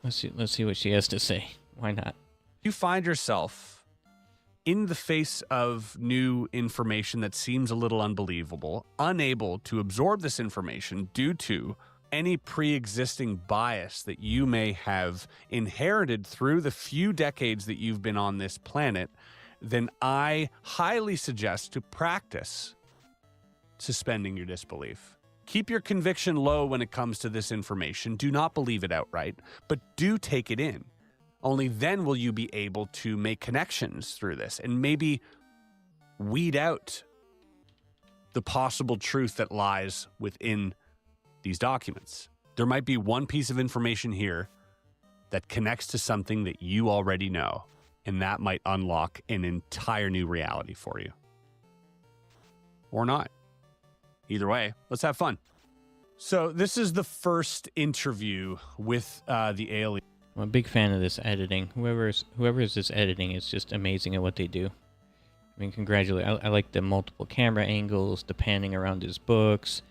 Let's see what she has to say. Why not? You find yourself in the face of new information that seems a little unbelievable, unable to absorb this information due to any pre-existing bias that you may have inherited through the few decades that you've been on this planet, then I highly suggest to practice suspending your disbelief. Keep your conviction low when it comes to this information. Do not believe it outright, but do take it in. Only then will you be able to make connections through this and maybe weed out the possible truth that lies within these documents. There might be one piece of information here that connects to something that you already know, and that might unlock an entire new reality for you. Or not. Either way, let's have fun. So this is the first interview with the alien. I'm a big fan of this editing. Whoever is this editing is just amazing at what they do. I mean, I like the multiple camera angles, the panning around his books.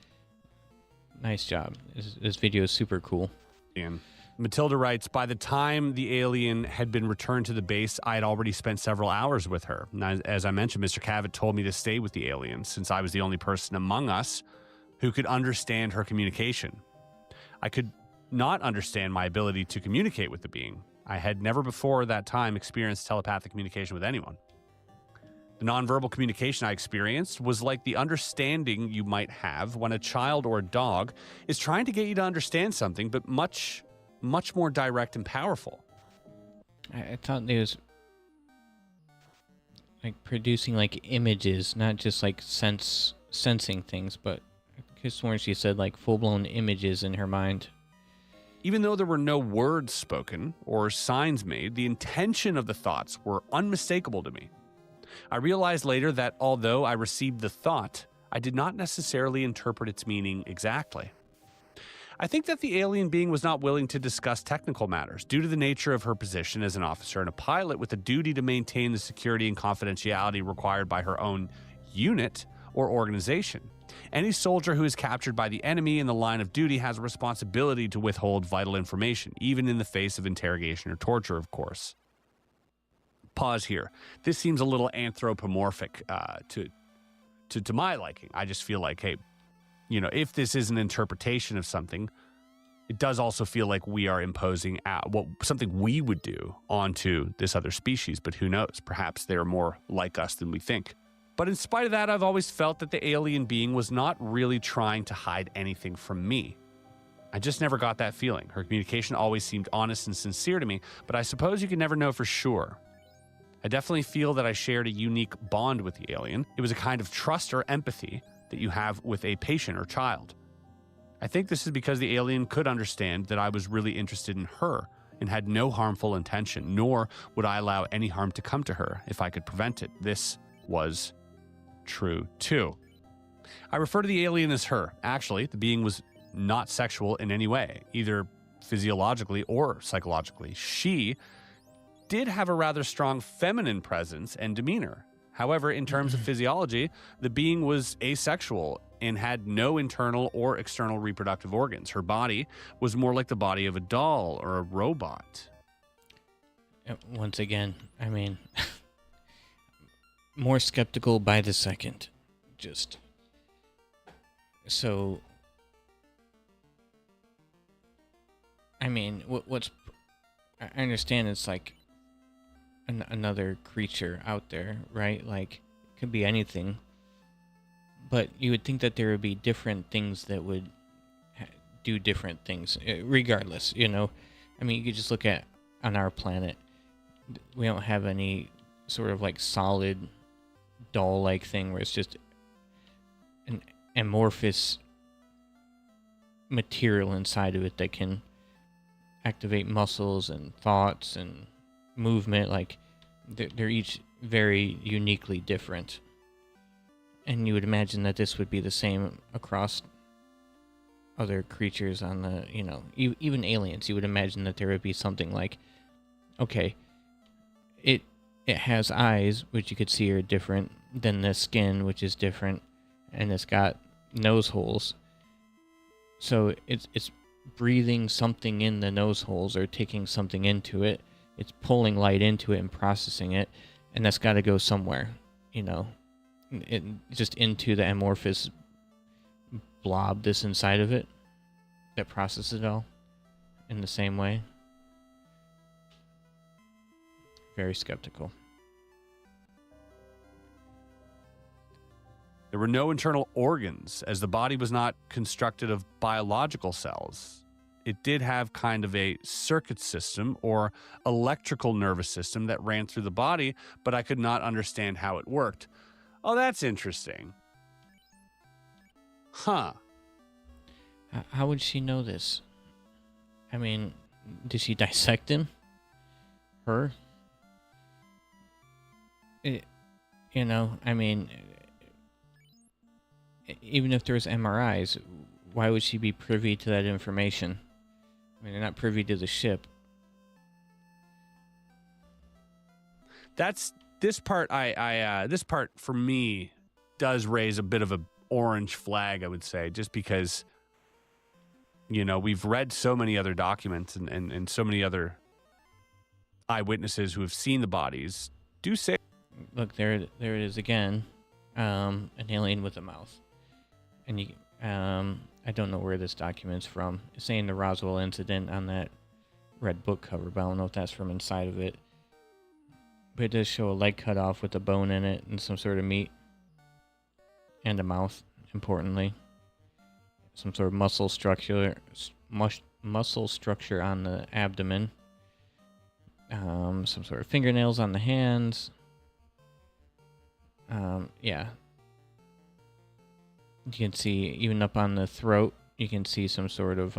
Nice job. This video is super cool. And Matilda writes, by the time the alien had been returned to the base, I had already spent several hours with her. And as I mentioned, Mr. Cavett told me to stay with the alien since I was the only person among us who could understand her communication. I could not understand my ability to communicate with the being. I had never before that time experienced telepathic communication with anyone. The nonverbal communication I experienced was like the understanding you might have when a child or a dog is trying to get you to understand something, but much more direct and powerful. I thought it was like producing like images, not just like sensing things, but I could have sworn she said like full-blown images in her mind. Even though there were no words spoken or signs made, the intention of the thoughts were unmistakable to me. I realized later that although I received the thought, I did not necessarily interpret its meaning exactly. I think that the alien being was not willing to discuss technical matters due to the nature of her position as an officer and a pilot with a duty to maintain the security and confidentiality required by her own unit or organization. Any soldier who is captured by the enemy in the line of duty has a responsibility to withhold vital information, even in the face of interrogation or torture, of course. Pause here. This seems a little anthropomorphic to my liking. I just feel like, hey, if this is an interpretation of something, it does also feel like we are imposing something we would do onto this other species, but who knows? Perhaps they're more like us than we think. But in spite of that, I've always felt that the alien being was not really trying to hide anything from me. I just never got that feeling. Her communication always seemed honest and sincere to me, but I suppose you can never know for sure. I definitely feel that I shared a unique bond with the alien. It was a kind of trust or empathy that you have with a patient or child. I think this is because the alien could understand that I was really interested in her and had no harmful intention, nor would I allow any harm to come to her if I could prevent it. This was true too. I refer to the alien as her. Actually, the being was not sexual in any way, either physiologically or psychologically. She did have a rather strong feminine presence and demeanor. However, in terms of physiology, the being was asexual and had no internal or external reproductive organs. Her body was more like the body of a doll or a robot. Once again, I mean, more skeptical by the second. Just so, I mean, I understand it's like another creature out there, right? Like, it could be anything. But you would think that there would be different things that would do different things, regardless, I mean, you could just look at, on our planet, we don't have any sort of like solid doll-like thing where it's just an amorphous material inside of it that can activate muscles and thoughts and movement. Like they're each very uniquely different, and you would imagine that this would be the same across other creatures on the, even aliens. You would imagine that there would be something like, okay, it has eyes which you could see are different than the skin, which is different, and it's got nose holes, so it's breathing something in the nose holes or taking something into it. It's pulling light into it and processing it, and that's got to go somewhere, just into the amorphous blob that's inside of it that processes it all in the same way. Very skeptical. There were no internal organs, as the body was not constructed of biological cells. It did have kind of a circuit system or electrical nervous system that ran through the body, but I could not understand how it worked. Oh, that's interesting. Huh. How would she know this? I mean, did she dissect him? Her? Even if there's MRIs, why would she be privy to that information? I mean, they're not privy to the ship. This part for me does raise a bit of a orange flag, I would say, just because, we've read so many other documents and so many other eyewitnesses who have seen the bodies do say. Look, there it is again, an alien with a mouth. And I don't know where this document's from. It's saying the Roswell incident on that red book cover, but I don't know if that's from inside of it. But it does show a leg cut off with a bone in it and some sort of meat. And a mouth, importantly. Some sort of muscle structure on the abdomen. Some sort of fingernails on the hands. Yeah. You can see, even up on the throat, you can see some sort of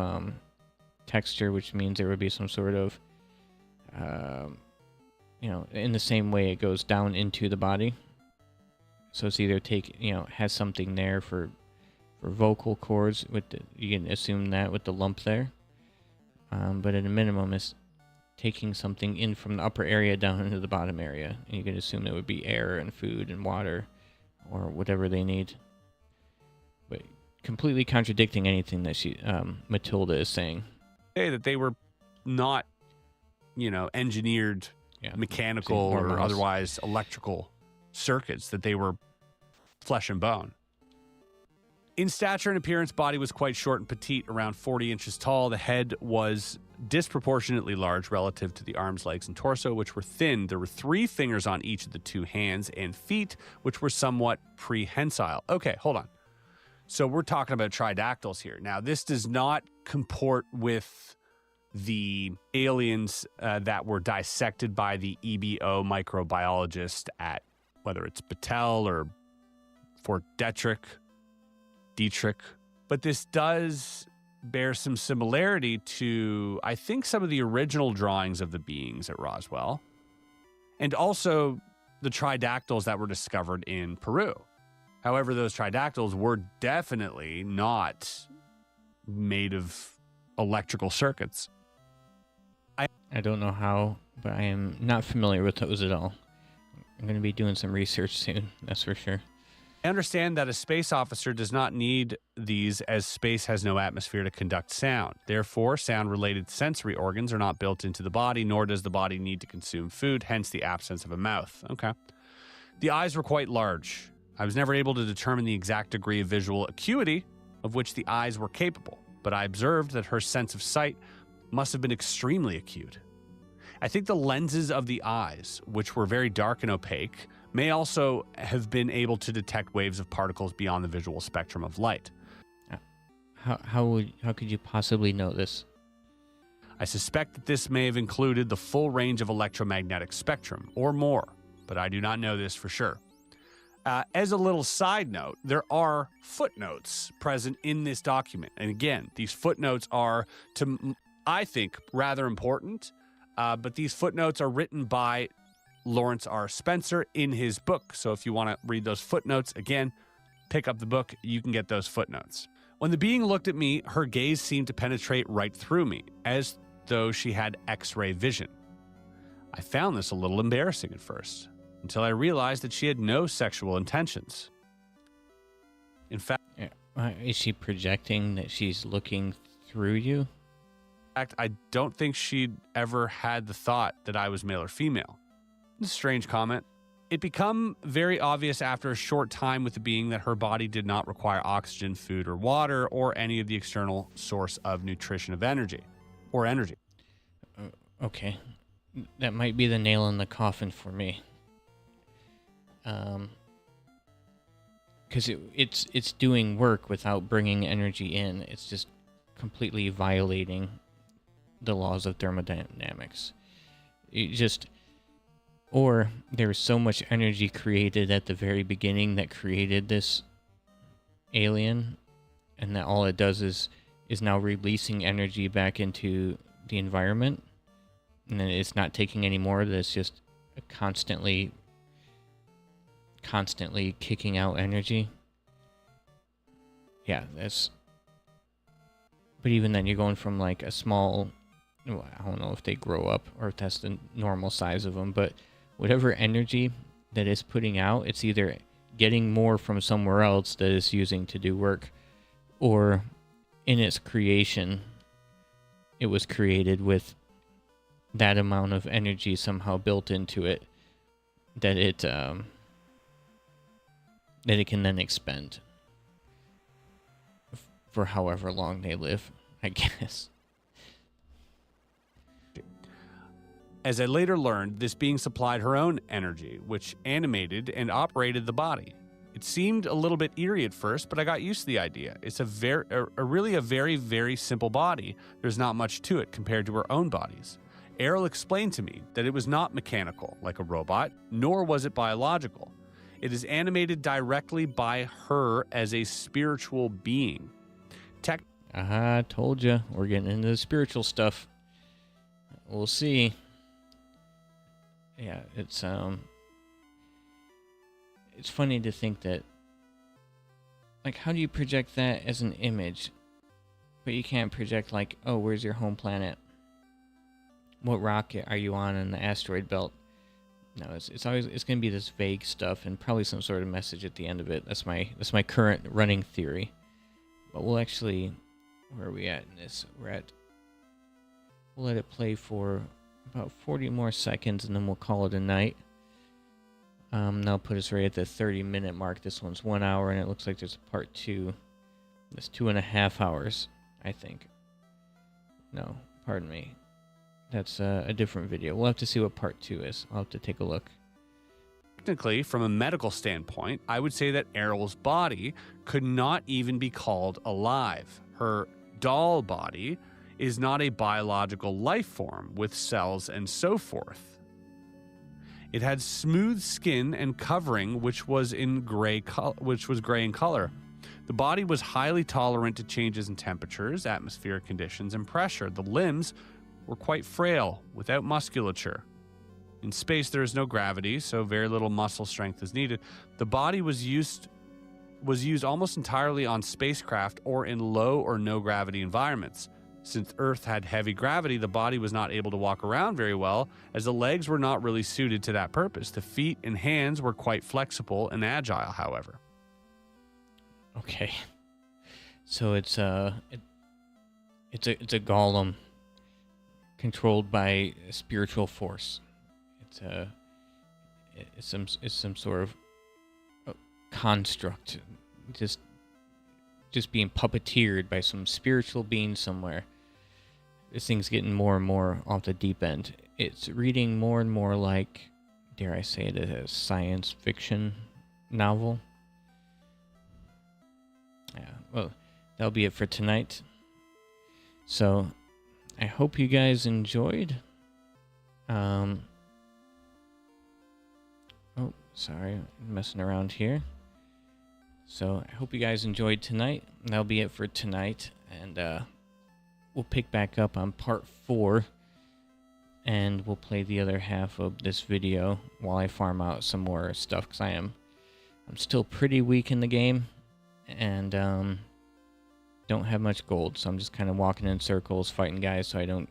texture, which means there would be some sort of, in the same way it goes down into the body. So it's either has something there for vocal cords. You can assume that with the lump there. But at a minimum, it's taking something in from the upper area down into the bottom area. And you can assume it would be air and food and water or whatever they need. But completely contradicting anything that Matilda is saying. Say that they were not, engineered, mechanical or otherwise electrical circuits, that they were flesh and bone. In stature and appearance, body was quite short and petite, around 40 inches tall. The head was disproportionately large relative to the arms, legs, and torso, which were thin. There were 3 fingers on each of the 2 hands and feet, which were somewhat prehensile. Okay, hold on. So we're talking about tridactyls here. Now, this does not comport with the aliens that were dissected by the EBO microbiologist at, whether it's Battelle or Fort Detrick, but this does bear some similarity to, I think, some of the original drawings of the beings at Roswell, and also the tridactyls that were discovered in Peru. However, those tridactyls were definitely not made of electrical circuits. I don't know how, but I am not familiar with those at all. I'm going to be doing some research soon, that's for sure. I understand that a space officer does not need these, as space has no atmosphere to conduct sound. Therefore, sound-related sensory organs are not built into the body, nor does the body need to consume food, hence the absence of a mouth. Okay. The eyes were quite large. I was never able to determine the exact degree of visual acuity of which the eyes were capable, but I observed that her sense of sight must have been extremely acute. I think the lenses of the eyes, which were very dark and opaque, may also have been able to detect waves of particles beyond the visual spectrum of light. How could you possibly know this? I suspect that this may have included the full range of electromagnetic spectrum, or more, but I do not know this for sure. As a little side note, there are footnotes present in this document. And again, these footnotes are, I think, rather important. But these footnotes are written by Lawrence R. Spencer in his book. So if you want to read those footnotes, again, pick up the book. You can get those footnotes. When the being looked at me, her gaze seemed to penetrate right through me, as though she had X-ray vision. I found this a little embarrassing at first, until I realized that she had no sexual intentions. In fact, is she projecting that she's looking through you? I don't think she'd ever had the thought that I was male or female. It's a strange comment. It became very obvious after a short time with the being that her body did not require oxygen, food, or water, or any of the external source of nutrition of energy. Okay. That might be the nail in the coffin for me. Because it's doing work without bringing energy in. It's just completely violating the laws of thermodynamics. Or there's so much energy created at the very beginning that created this alien, and that all it does is now releasing energy back into the environment, and then it's not taking any more. That's just constantly kicking out energy. Yeah, that's. But even then, you're going from like a small. I don't know if they grow up or if that's the normal size of them, but whatever energy that it's putting out, it's either getting more from somewhere else that it's using to do work, or in its creation, it was created with that amount of energy somehow built into it that it can then expend for however long they live, I guess. As I later learned, this being supplied her own energy, which animated and operated the body. It seemed a little bit eerie at first, but I got used to the idea. It's really a very, very simple body. There's not much to it compared to her own bodies. Errol explained to me that it was not mechanical, like a robot, nor was it biological. It is animated directly by her as a spiritual being. I told you, we're getting into the spiritual stuff. We'll see. Yeah, it's funny to think that, like, how do you project that as an image, but you can't project, like, oh, where's your home planet? What rocket are you on in the asteroid belt? No, it's going to be this vague stuff and probably some sort of message at the end of it. That's my current running theory. But we'll actually, where are we at in this? We'll let it play for about 40 more seconds and then we'll call it a night. That'll put us right at the 30-minute mark. This one's 1 hour and it looks like there's a part 2. That's 2.5 hours, I think. No, pardon me. That's a different video. We'll have to see what part 2 is. I'll have to take a look. Technically, from a medical standpoint, I would say that Errol's body could not even be called alive. Her doll body is not a biological life form with cells and so forth. It had smooth skin and covering, which was gray in color. The body was highly tolerant to changes in temperatures, atmospheric conditions, and pressure. The limbs were quite frail, without musculature. In space, there is no gravity, so very little muscle strength is needed. The body was used almost entirely on spacecraft or in low or no gravity environments. Since Earth had heavy gravity, the body was not able to walk around very well, as the legs were not really suited to that purpose. The feet and hands were quite flexible and agile, however. Okay, so it's a golem controlled by a spiritual force. It's some sort of construct, just being puppeteered by some spiritual being somewhere. This thing's getting more and more off the deep end. It's reading more and more like, dare I say it, a science fiction novel. Yeah, well, that'll be it for tonight. So, I hope you guys enjoyed. Oh, Sorry, I'm messing around here. So I hope you guys enjoyed tonight. That'll be it for tonight. And we'll pick back up on part 4. And we'll play the other half of this video while I farm out some more stuff. Because I'm still pretty weak in the game. And don't have much gold. So I'm just kind of walking in circles fighting guys so I don't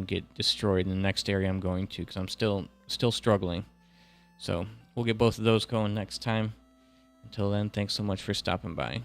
get destroyed in the next area I'm going to. Because I'm still struggling. So we'll get both of those going next time. Until then, thanks so much for stopping by.